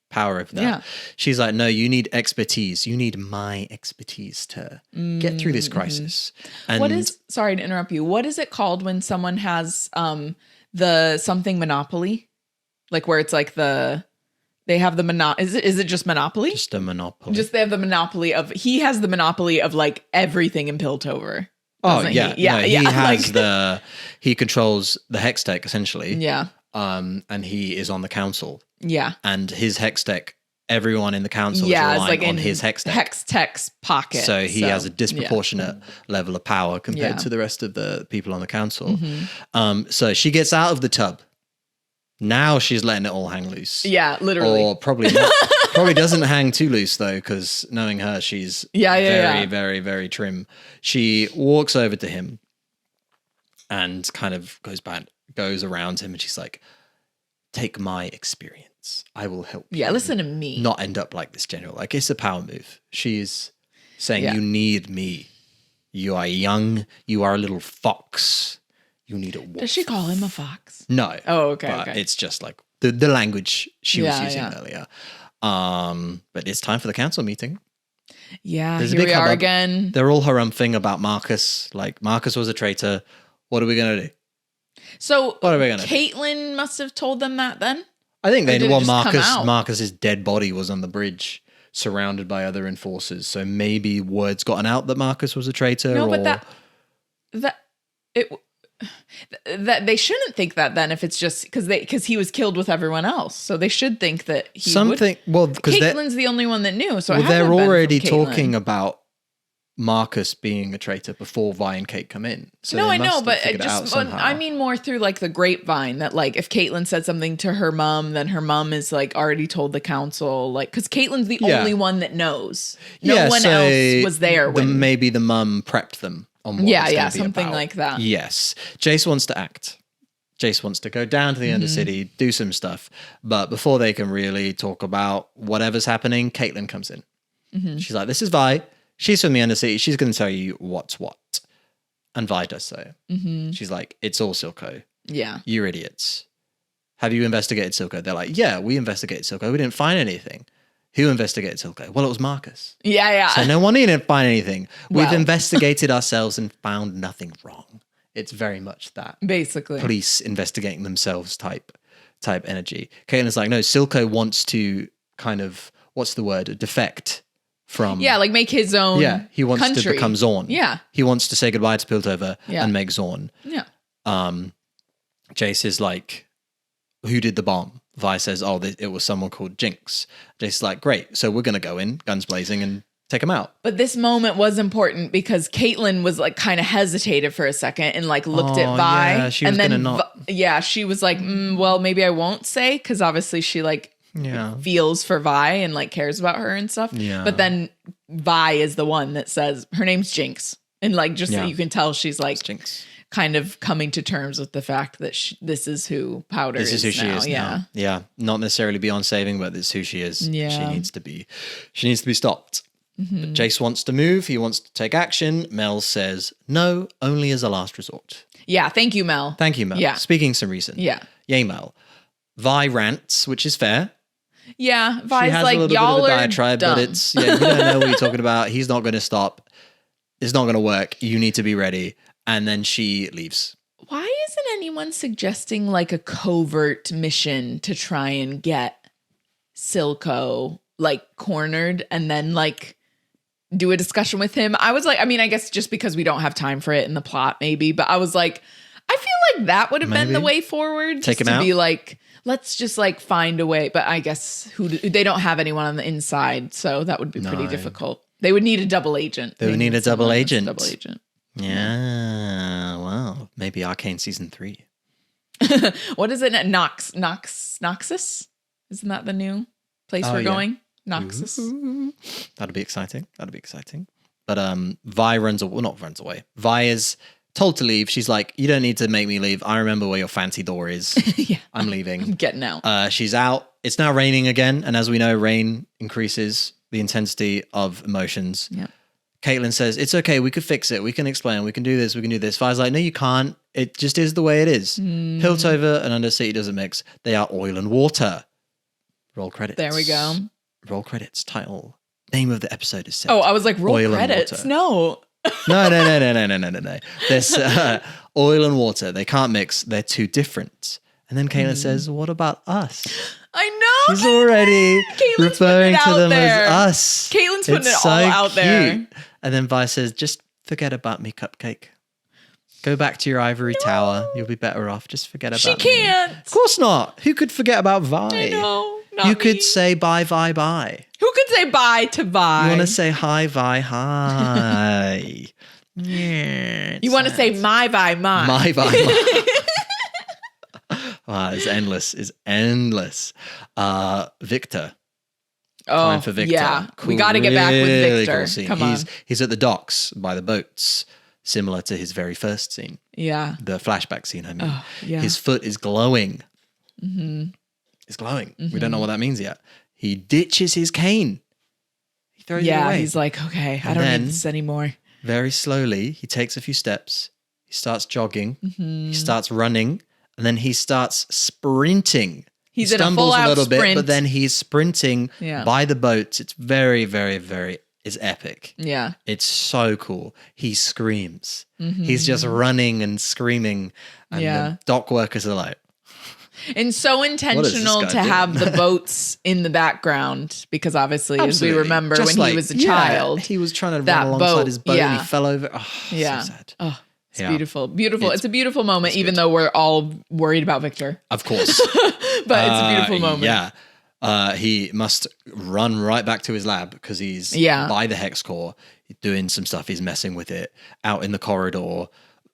power over that. Yeah. She's like, no, you need expertise. You need my expertise to get through this crisis. And sorry to interrupt you. What is it called when someone has the something monopoly? Like where it's like They have the is it just Monopoly? Just a monopoly. Just they have the monopoly of, he has the monopoly of like everything in Piltover. Oh yeah. He? Yeah. No, yeah. He has he controls the hex tech essentially. Yeah. And he is on the council. Yeah. And his hex tech, everyone in the council is relying like on his hex tech. Hex tech's pocket. So he has a disproportionate level of power compared to the rest of the people on the council. So she gets out of the tub. Now she's letting it all hang loose. Yeah, literally. Or probably not. Probably doesn't hang too loose though, because knowing her, she's very, very trim. She walks over to him and kind of goes around him, and she's like, "Take my experience. I will help you. Yeah, listen to me. Not end up like this general." Like, it's a power move. She's saying, "You need me. You are young. You are a little fox. You need a wolf." Does she call him a fox? No. Oh, okay. But okay. it's just like the language she was using earlier. But it's time for the council meeting. Yeah, here we are again. They're all harumphing about Marcus. Like, Marcus was a traitor. What are we going to do? So what are we gonna Caitlin must have told them that then? I think they knew Marcus's dead body was on the bridge, surrounded by other enforcers. So maybe word's gotten out that Marcus was a traitor. No, but that they shouldn't think that then, if it's just because he was killed with everyone else. So they should think that he would. Well, because Caitlin's the only one that knew. So they're already talking about Marcus being a traitor before Vi and Kate come in. So no, I know, but I mean more through like the grapevine that like if Caitlin said something to her mom, then her mom is like already told the council, like, because Caitlin's the only one that knows. No one else was there. Maybe the mum prepped them on what something like that. Yes. Jace wants to act. Jace wants to go down to the Undercity, do some stuff. But before they can really talk about whatever's happening, Caitlin comes in. She's like, "This is Vi. She's from the Undercity. She's going to tell you what's what." And Vi does so. She's like, "It's all Silco. Yeah. You're idiots. Have you investigated Silco?" They're like, "Yeah, we investigated Silco. We didn't find anything." "Who investigated Silco?" "Well, it was Marcus." Yeah. So no one didn't find anything. We've investigated ourselves and found nothing wrong. It's very much that. Basically. Police investigating themselves type energy. Caitlin's like, "No, Silco wants to kind of, what's the word? Defect from..." Yeah, like make his own he wants to become Zorn. Yeah. He wants to say goodbye to Piltover and make Zorn. Yeah. Jace is like, "Who did the bomb?" Vi says, "Oh, it was someone called Jinx." Jace is like, "Great, so we're going to go in, guns blazing, and take him out." But this moment was important because Caitlin was like kind of hesitated for a second and like looked at Vi. Yeah, she was gonna not. Yeah, she was like, well, maybe I won't say, because obviously she like feels for Vi and like cares about her and stuff. Yeah. But then Vi is the one that says her name's Jinx, and like just so you can tell she's like Jinx. Kind of coming to terms with the fact that this is who Powder is. This is who now. she is now. Yeah, not necessarily beyond saving, but this is who she is. Yeah. She needs to be stopped. But Jace wants to move. He wants to take action. Mel says no, only as a last resort. Yeah, thank you, Mel. Thank you, Mel. Yeah. Speaking some reason. Yeah. Yay, Mel. Vi rants, which is fair. Yeah, Vi's she has like, a little y'all bit of a are diatribe, dumb. but it's, you don't know what you're talking about. He's not going to stop. It's not going to work. You need to be ready. And then she leaves. Why isn't anyone suggesting like a covert mission to try and get Silco like cornered and then like do a discussion with him? I was like, I mean, I guess just because we don't have time for it in the plot, maybe, but I was like, I feel like that would have been the way forward. Take him out. Be like, let's just like find a way. But I guess they don't have anyone on the inside, so that would be pretty difficult. They would need a double agent. They would need a double agent. Double agent. Yeah, well, maybe Arcane season 3. What is it? Noxus? Isn't that the new place we're going? Noxus. Ooh. That'll be exciting. But Vi runs away. Vi is told to leave. She's like, "You don't need to make me leave. I remember where your fancy door is." Yeah. I'm leaving. I'm getting out. She's out. It's now raining again, and as we know, rain increases the intensity of emotions. Yeah. Caitlin says, "It's okay, we could fix it, we can explain, we can do this, we can do this." Vi's like, "No, you can't. It just is the way it is. Piltover and Undercity doesn't mix. They are oil and water." Roll credits. There we go. Roll credits. Title. Name of the episode is set. Oh, I was like, roll Oil credits. No. No. There's oil and water. They can't mix. They're too different. And then Caitlin says, "What about us?" I know. She's already referring to them as us. Caitlin's putting it all out there. And then Vi says, just forget about me, Cupcake. Go back to your ivory tower. You'll be better off. Just forget about me. She can't. Of course not. Who could forget about Vi? I know. You could say bye, Vi, bye. Who could say bye to Vi? You want to say hi, Vi, hi. Yeah. You want to say my Vi, my. My Vi, my. Wow, it's endless. It's endless. Victor. Time for Victor. Yeah. We got to get back with Victor. Cool Come on. He's at the docks by the boats, similar to his very first scene. Yeah. The flashback scene, I mean. Oh, yeah. His foot is glowing. Mm-hmm. It's glowing. Mm-hmm. We don't know what that means yet. He ditches his cane. He throws it away. Yeah, he's like, okay, I don't need this anymore. Very slowly, he takes a few steps. He starts jogging. Mm-hmm. He starts running. And then he starts sprinting. He's in a full-out little sprint. bit, but then he's sprinting by the boats. It's very, very, very, it's epic. Yeah. It's so cool. He screams. Mm-hmm. He's just running and screaming. And the dock workers are like. And so intentional to have the boats in the background because obviously, as we remember, just when he was a child. He was trying to run alongside his boat and he fell over. Oh, yeah. So sad. Oh. It's beautiful. Beautiful. It's a beautiful moment, even though we're all worried about Victor. Of course. But it's a beautiful moment. Yeah. He must run right back to his lab because he's by the hex core doing some stuff. He's messing with it out in the corridor.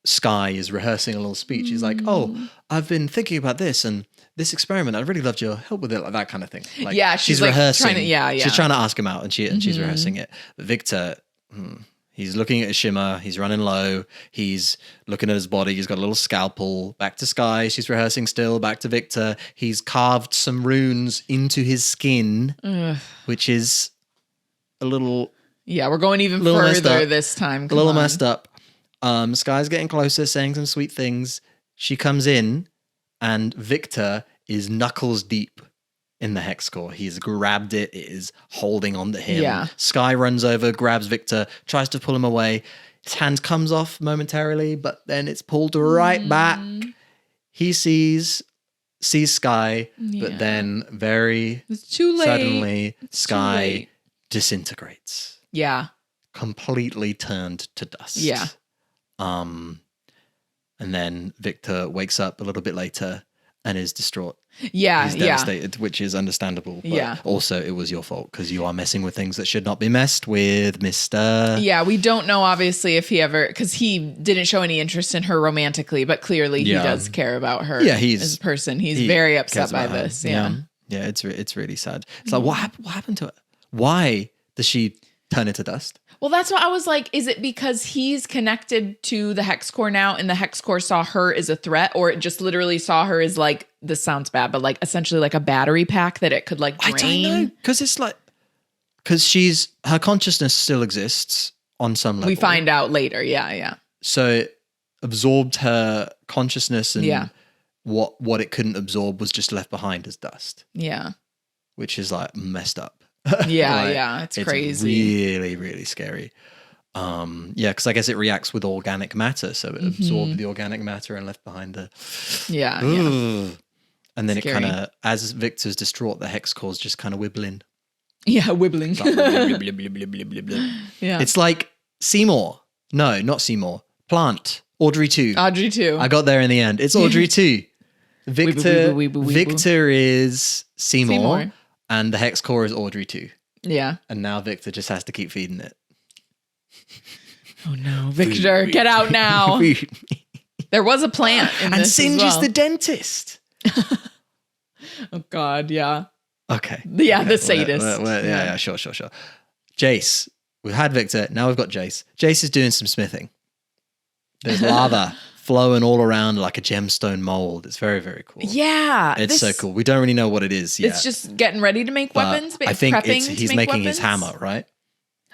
Sky is rehearsing a little speech. He's like, oh, I've been thinking about this and this experiment. I'd really loved your help with it, like that kind of thing. Like, she's like rehearsing. She's trying to ask him out and she's rehearsing it. But Victor... He's looking at his shimmer. He's running low. He's looking at his body. He's got a little scalpel. Back to Sky. She's rehearsing still. Back to Victor. He's carved some runes into his skin, which is a little... Yeah, we're going even further this time. A little messed up. Sky's getting closer, saying some sweet things. She comes in, and Victor is knuckles deep in the hex core. He's grabbed it. It is holding on to him. Yeah. Sky runs over, grabs Victor, tries to pull him away. His hand comes off momentarily, but then it's pulled right back. He sees Sky, but then very suddenly Sky disintegrates. Yeah. Completely turned to dust. Yeah. And then Victor wakes up a little bit later and is distraught. Yeah, he's devastated, which is understandable. But also, it was your fault because you are messing with things that should not be messed with, Mister. Yeah, we don't know obviously if he ever, because he didn't show any interest in her romantically, but clearly he does care about her. Yeah, as a person. He's very upset by this. Yeah, it's really sad. It's like what happened to her? Why does she turn into dust? Well, that's what I was like. Is it because he's connected to the hex core now and the hex core saw her as a threat, or it just literally saw her as like, this sounds bad, but like essentially like a battery pack that it could like drain? I don't know. Because it's like, because her consciousness still exists on some level. We find out later. Yeah. So it absorbed her consciousness and what it couldn't absorb was just left behind as dust. Yeah. Which is like messed up. It's crazy. Really, really scary. Because I guess it reacts with organic matter, so it absorbed the organic matter and left behind the. Yeah. And then scary. It kind of, as Victor's distraught, the hex core's just kind of wibbling. Yeah, wibbling. Yeah, it's like Seymour. No, not Seymour. Plant. Audrey 2. Audrey 2. I got there in the end. It's Audrey 2. Victor is Seymour. And the hex core is Audrey 2. Yeah. And now Victor just has to keep feeding it. Oh no, Victor, get out now. There was a plant in and this Singe as well. is the dentist. Oh God, yeah. Okay. Yeah, the sadist. Sure. Jace. We've had Victor. Now we've got Jace. Jace is doing some smithing. There's lava flowing all around like a gemstone mold. It's very, very cool. Yeah. It's so cool. We don't really know what it is yet. It's just getting ready to make weapons. I think he's making his hammer, right?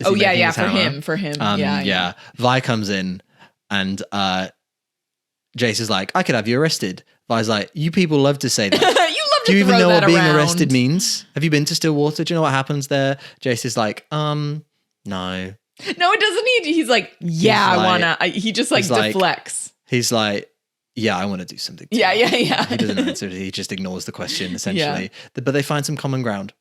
For him. Yeah. Vi comes in and Jace is like, I could have you arrested. Vi's like, you people love to say that. Do you even know what being arrested means? Have you been to Stillwater? Do you know what happens there? Jace is like, no. No, it doesn't need. He's like, I wanna. He just like deflects. He's like, yeah, I want to do something too. Yeah. He doesn't answer. He just ignores the question, essentially. But they find some common ground.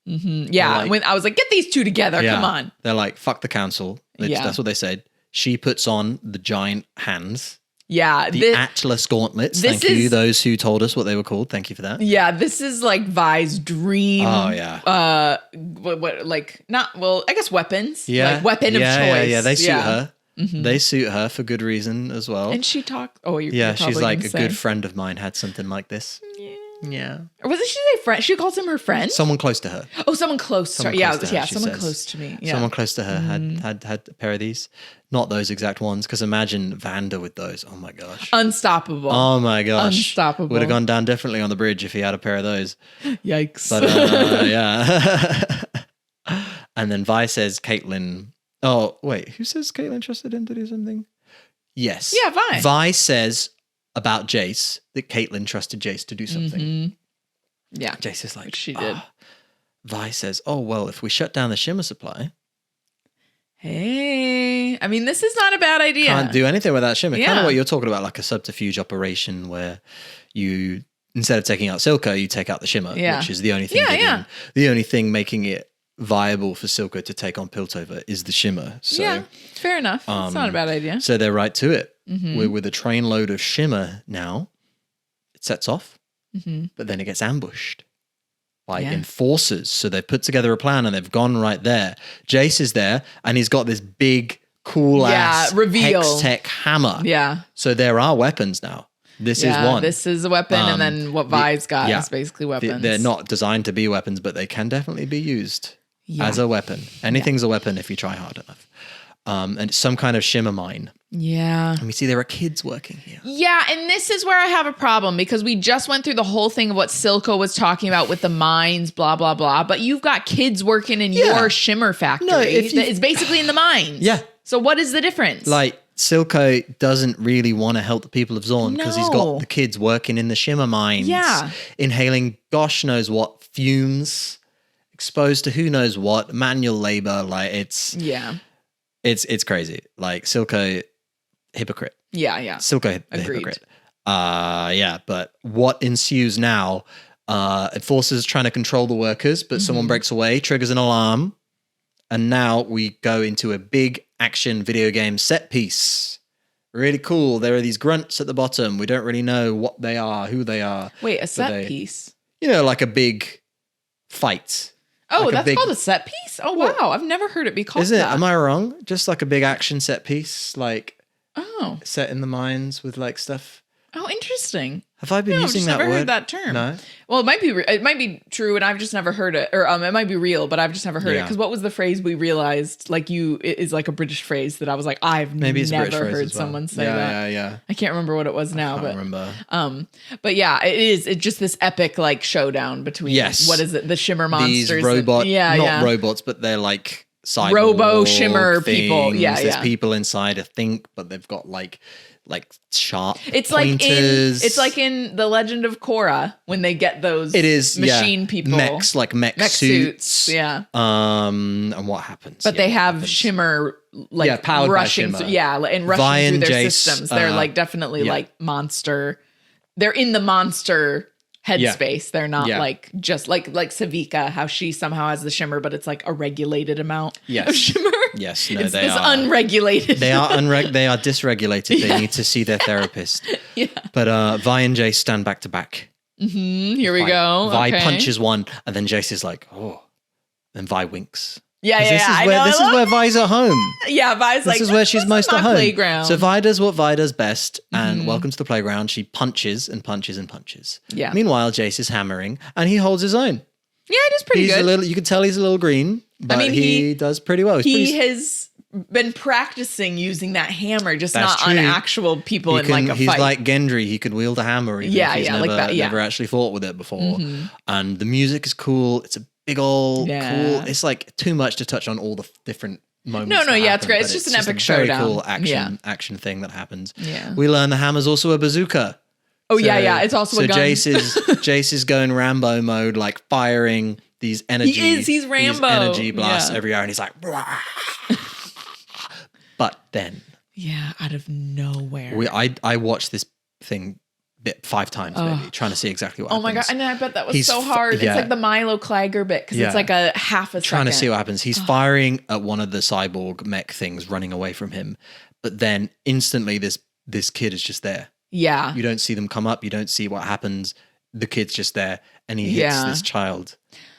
Mm-hmm. Yeah. When I was like, get these two together. Come on. They're like, fuck the council. That's what they said. She puts on the giant hands. Yeah. The Atlas gauntlets. Thank you, those who told us what they were called. Thank you for that. Yeah, this is like Vi's dream. Oh, yeah. I guess weapons. Yeah. Like weapon of choice. Yeah, they suit her. Mm-hmm. They suit her for good reason as well. And she talked. She's like, a good friend of mine had something like this. Yeah. Or wasn't she a friend? She calls him her friend? Someone close to her. Oh, someone close to her. Someone Close to me. Yeah. Someone close to her had a pair of these. Not those exact ones, because imagine Vanda with those. Oh my gosh. Unstoppable. Oh my gosh. Unstoppable. Would have gone down differently on the bridge if he had a pair of those. Yikes. But yeah. And then Vi says Caitlin. Oh, wait. Who says Caitlin trusted him to do something? Yes. Yeah, Vi. Vi says about Jace that Caitlin trusted Jace to do something. Mm-hmm. Yeah. Jace is like, she did. Vi says, oh, well, if we shut down the shimmer supply. Hey, I mean, this is not a bad idea. Can't do anything without shimmer. Yeah. Kind of what you're talking about, like a subterfuge operation where you, instead of taking out Silco, you take out the shimmer, which is the only thing. The only thing making it viable for Silco to take on Piltover is the shimmer. So, yeah, fair enough. It's not a bad idea. So they're right to it. Mm-hmm. With a train load of shimmer now, it sets off, but then it gets ambushed by enforcers. So they've put together a plan and they've gone right there. Jace is there and he's got this big, cool ass reveal Hex-Tech hammer. Yeah. So there are weapons now. This is one. This is a weapon, and then what Vi's got is basically weapons. They're not designed to be weapons, but they can definitely be used as a weapon. Anything's a weapon if you try hard enough. And it's some kind of shimmer mine. Yeah. And we see there are kids working here. Yeah, and this is where I have a problem because we just went through the whole thing of what Silco was talking about with the mines, blah, blah, blah. But you've got kids working in your shimmer factory. No, it's basically in the mines. Yeah. So what is the difference? Like, Silco doesn't really want to help the people of Zorn because he's got the kids working in the shimmer mines. Yeah. Inhaling gosh knows what fumes, exposed to who knows what, manual labor. Like, it's crazy. Like, Silco, hypocrite. Yeah. Silco, hypocrite. But what ensues now, enforcers trying to control the workers, but someone breaks away, triggers an alarm, and now we go into a big action video game set piece. Really cool. There are these grunts at the bottom. We don't really know what they are, who they are. Wait, a set piece? You know, like a big fight. Oh, like that's called a set piece? Oh, wow. I've never heard it be called that. Is it? Am I wrong? Just like a big action set piece, like set in the mines with like stuff. Oh, interesting. Have I been using that word? I've never heard that term. No. Well, it might be true, and I've just never heard it, or it might be real, but I've just never heard it. Because what was the phrase we realized? Like it is like a British phrase that I was like, I've never heard someone say that. Yeah. I can't remember what it was now, I can't remember. But yeah, it is. It's just this epic like showdown between what is it? The shimmer monsters. These robots, but they're like cyborg robo shimmer things. People. Yeah, There's people inside, I think, but they've got like sharp it's pointers. Like in The Legend of Korra when they get those machine people. Mech suits. Yeah. And what happens? But they have shimmer powered rushing by shimmer. And rushing Vi through and their Jace, systems. They're like definitely like monster. They're in the monster headspace. They're not like just like Savika, how she somehow has the shimmer, but it's like a regulated amount of shimmer. Yes, no, it's unregulated. They are they are dysregulated. They need to see their therapist. But Vi and Jace stand back to back. Here we go. Vi punches one, and then Jace is like, oh. Then Vi winks. This is where Vi's at home. Yeah, Vi's this is where she's most at home. Playground. So Vi does what Vi does best, and welcome to the playground. She punches and punches and punches. Yeah. Meanwhile, Jace is hammering, and he holds his own. Yeah, it is pretty good. You can tell he's a little green, but he does pretty well. He has been practicing using that hammer, just not on actual people in like a fight. He's like Gendry. He can wield a hammer. Even if he's never actually fought with it before. And the music is cool. It's a big old cool. It's like too much to touch on all the different moments. It's great. It's just an epic showdown. Very cool action thing that happens. Yeah. We learn the hammer's also a bazooka. Oh, it's also a gun. So Jace is going Rambo mode, like firing these energy. He's Rambo. These energy blasts every hour, and he's like, but then. Yeah, out of nowhere. I watched this thing bit 5 times, maybe, trying to see exactly what happens. Oh my God. And I bet that was so hard. It's like the Milo Clagger bit, because it's like a half a second. Trying to see what happens. He's firing at one of the cyborg mech things running away from him. But then instantly this kid is just there. Yeah. You don't see them come up. You don't see what happens. The kid's just there. And he hits this child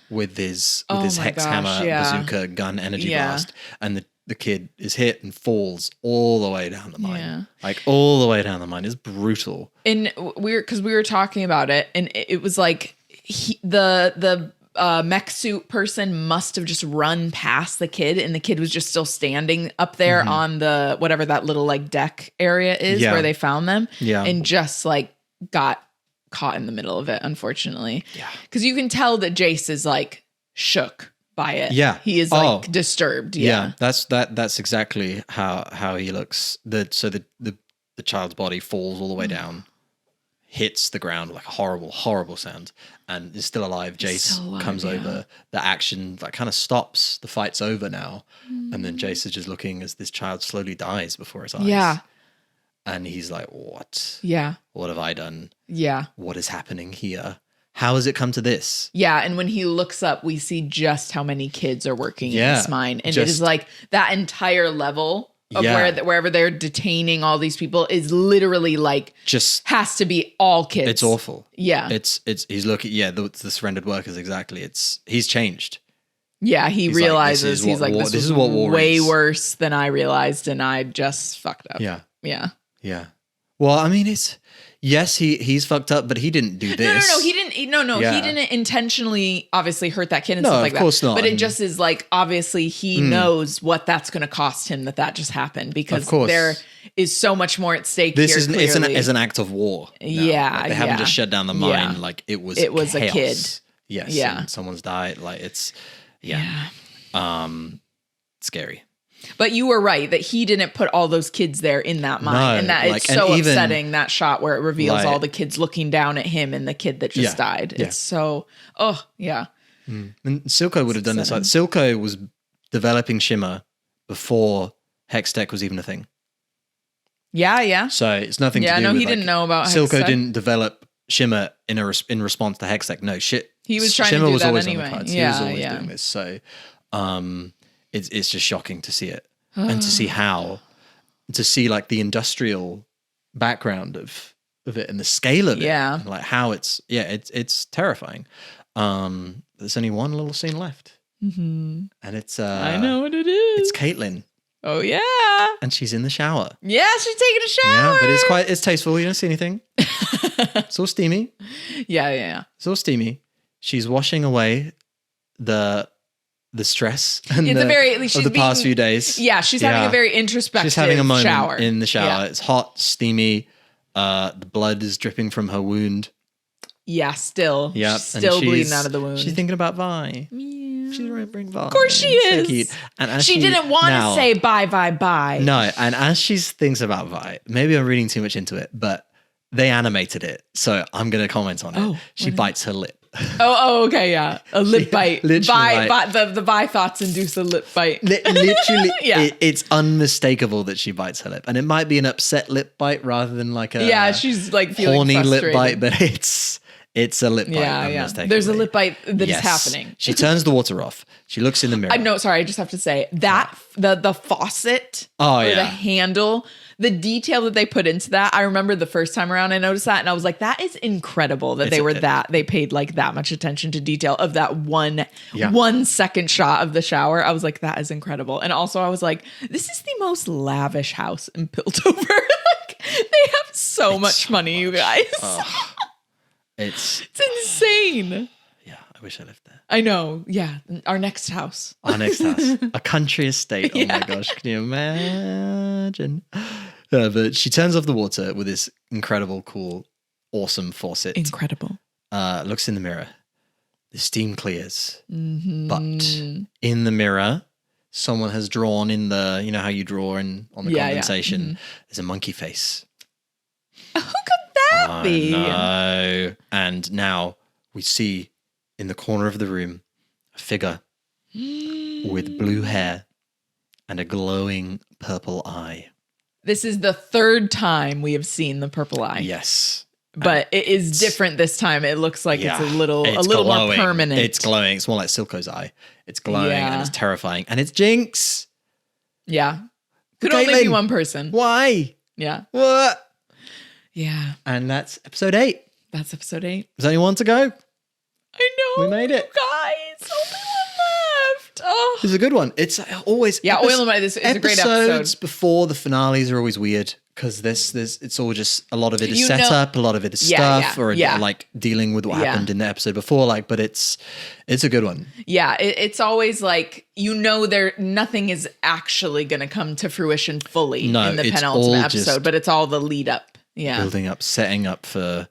with his hex hammer, bazooka, gun, energy blast. And the kid is hit and falls all the way down the mine. Yeah. Like all the way down the mine. It's brutal. And we were talking about it, and it was like the mech suit person must have just run past the kid, and the kid was just still standing up there on the whatever that little like deck area is where they found them. Yeah. And just like got caught in the middle of it, unfortunately. Yeah. Because you can tell that Jace is like shook by it. Yeah. He is like disturbed. Yeah. That's exactly how he looks. So the child's body falls all the way down, hits the ground like a horrible, horrible sound, and is still alive. Jace comes over. The action like kind of stops. The fight's over now. And then Jace is just looking as this child slowly dies before his eyes. Yeah. And he's like, what? Yeah. What have I done? Yeah. What is happening here? How has it come to this? Yeah, and when he looks up, we see just how many kids are working in this mine. And it is like that entire level of wherever they're detaining all these people is literally like just has to be all kids. It's awful. Yeah. He's looking, the surrendered workers, exactly. He's changed. Yeah, he's realizes this is what war way is. Worse than I realized, and I just fucked up. Yeah. Yeah. Yeah. Well, I mean, he's fucked up, but he didn't do this. No, he didn't. He didn't intentionally, obviously, hurt that kid and stuff like that. Of course not. But it just is like, obviously, he knows what that's going to cost him that just happened, because there is so much more at stake. This is it's an act of war. Now. Yeah, like they haven't just shut down the mine. Yeah. Like it was chaos. A kid. Yes. Yeah. And someone's died. Like it's scary. But you were right that he didn't put all those kids there in that mine. And that it's so upsetting, that shot where it reveals all the kids looking down at him and the kid that just died. Yeah. It's so, yeah. And Silco would have done this. Like Silco was developing Shimmer before Hextech was even a thing. Yeah, yeah. So it's nothing to do with... Yeah, no, he didn't know about Silco didn't develop Shimmer in response to Hextech. No, shit. He was trying Shimmer to do that anyway. On the cards. He was always doing this. So... It's just shocking to see it and to see like the industrial background of it and the scale of it. Yeah. And like how it's terrifying. There's only one little scene left. Mm-hmm. And it's, I know what it is. It's Caitlin. Oh yeah. And she's in the shower. Yeah, she's taking a shower. Yeah, but it's tasteful. You don't see anything. It's all steamy. Yeah. It's all steamy. She's washing away the stress and of the past few days. Yeah, she's having a very introspective shower. She's having a moment in the shower. Yeah. It's hot, steamy. The blood is dripping from her wound. Yeah, still. Yeah, she's still bleeding out of the wound. She's thinking about Vi. Yeah. She's remembering Vi. Of course she is. So cute. And as she didn't want to say bye. No, and as she thinks about Vi, maybe I'm reading too much into it, but they animated it, so I'm going to comment on it. She bites her lip. Oh, okay, yeah. A lip bite. The Vi thoughts induce a lip bite. Literally, it's unmistakable that she bites her lip. And it might be an upset lip bite rather than like a she's like feeling horny frustrated. Lip bite, but it's a lip bite. Yeah. There's a lip bite that is happening. She turns the water off. She looks in the mirror. No, sorry, I just have to say that the faucet or the handle, the detail that they put into that. I remember the first time around I noticed that, and I was like, that is incredible that they paid like that much attention to detail of that 1 second shot of the shower. I was like, that is incredible. And also I was like, this is the most lavish house in Piltover. Like they have so much money, you guys. It's insane. Yeah, I wish I lived there. I know. Yeah, our next house. A country estate. Oh my gosh, can you imagine? But she turns off the water with this incredible, cool, awesome faucet. Incredible. Looks in the mirror. The steam clears. Mm-hmm. But in the mirror, someone has drawn in the, you know how you draw on the condensation. Mm-hmm. There's a monkey face. Who could that be? No. And now we see in the corner of the room a figure with blue hair and a glowing purple eye. This is the third time we have seen the purple eye. Yes. But it is different this time. It looks like it's a little more permanent. It's glowing. It's more like Silco's eye. It's glowing and it's terrifying. And it's Jinx. Yeah. Could only be one person. Why? Yeah. What? Yeah. And that's episode 8. That's episode 8. There's only one to go. I know. We made it. Guys, only one left. Oh. It's a good one. It's always... Yeah, Oil and Money. This is a great episode. Episodes before the finales are always weird because it's all just... A lot of it is setup, a lot of it is stuff, or like dealing with what happened in the episode before. Like, but it's a good one. Yeah, it's always like, nothing is actually going to come to fruition fully in the penultimate episode, but it's all the lead up. Yeah. Building up, setting up for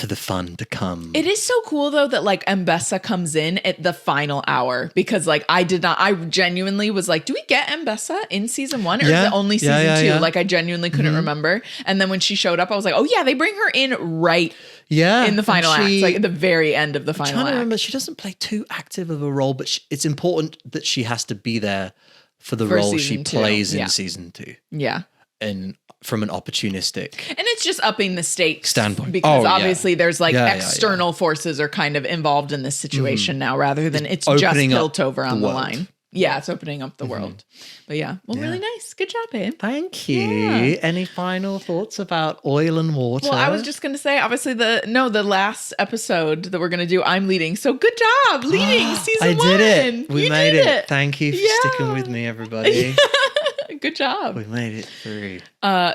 the fun to come. It is so cool though that like Ambessa comes in at the final hour because like I genuinely was like, do we get Ambessa in season 1 or is it only season 2? Like I genuinely couldn't remember. And then when she showed up, I was like, oh yeah, they bring her in right in the final act, like at the very end of the final act. I'm trying to remember, she doesn't play too active of a role, but it's important that she has to be there for the role she plays in season 2. Yeah. And from an opportunistic and it's just upping the stakes standpoint because obviously there's like external forces are kind of involved in this situation now rather than it's just Piltover on the line. Yeah, it's opening up the world. But really nice. Good job, babe. Thank you. Yeah. Any final thoughts about Oil and Water? Well, I was just going to say, obviously, the last episode that we're going to do, I'm leading. So good job leading season 1. I did it. We made it. Thank you for sticking with me, everybody. Good job. We made it through.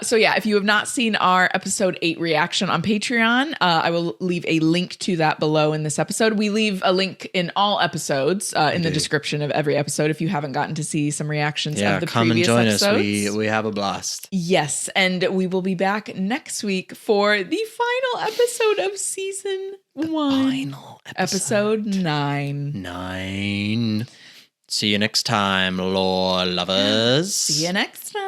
So if you have not seen our episode 8 reaction on Patreon, I will leave a link to that below in this episode. We leave a link in all episodes in the description of every episode if you haven't gotten to see some reactions of the previous episodes. Come and join us. We have a blast. Yes, and we will be back next week for the final episode of season 1. Final episode 9. 9. See you next time, lore lovers. See you next time.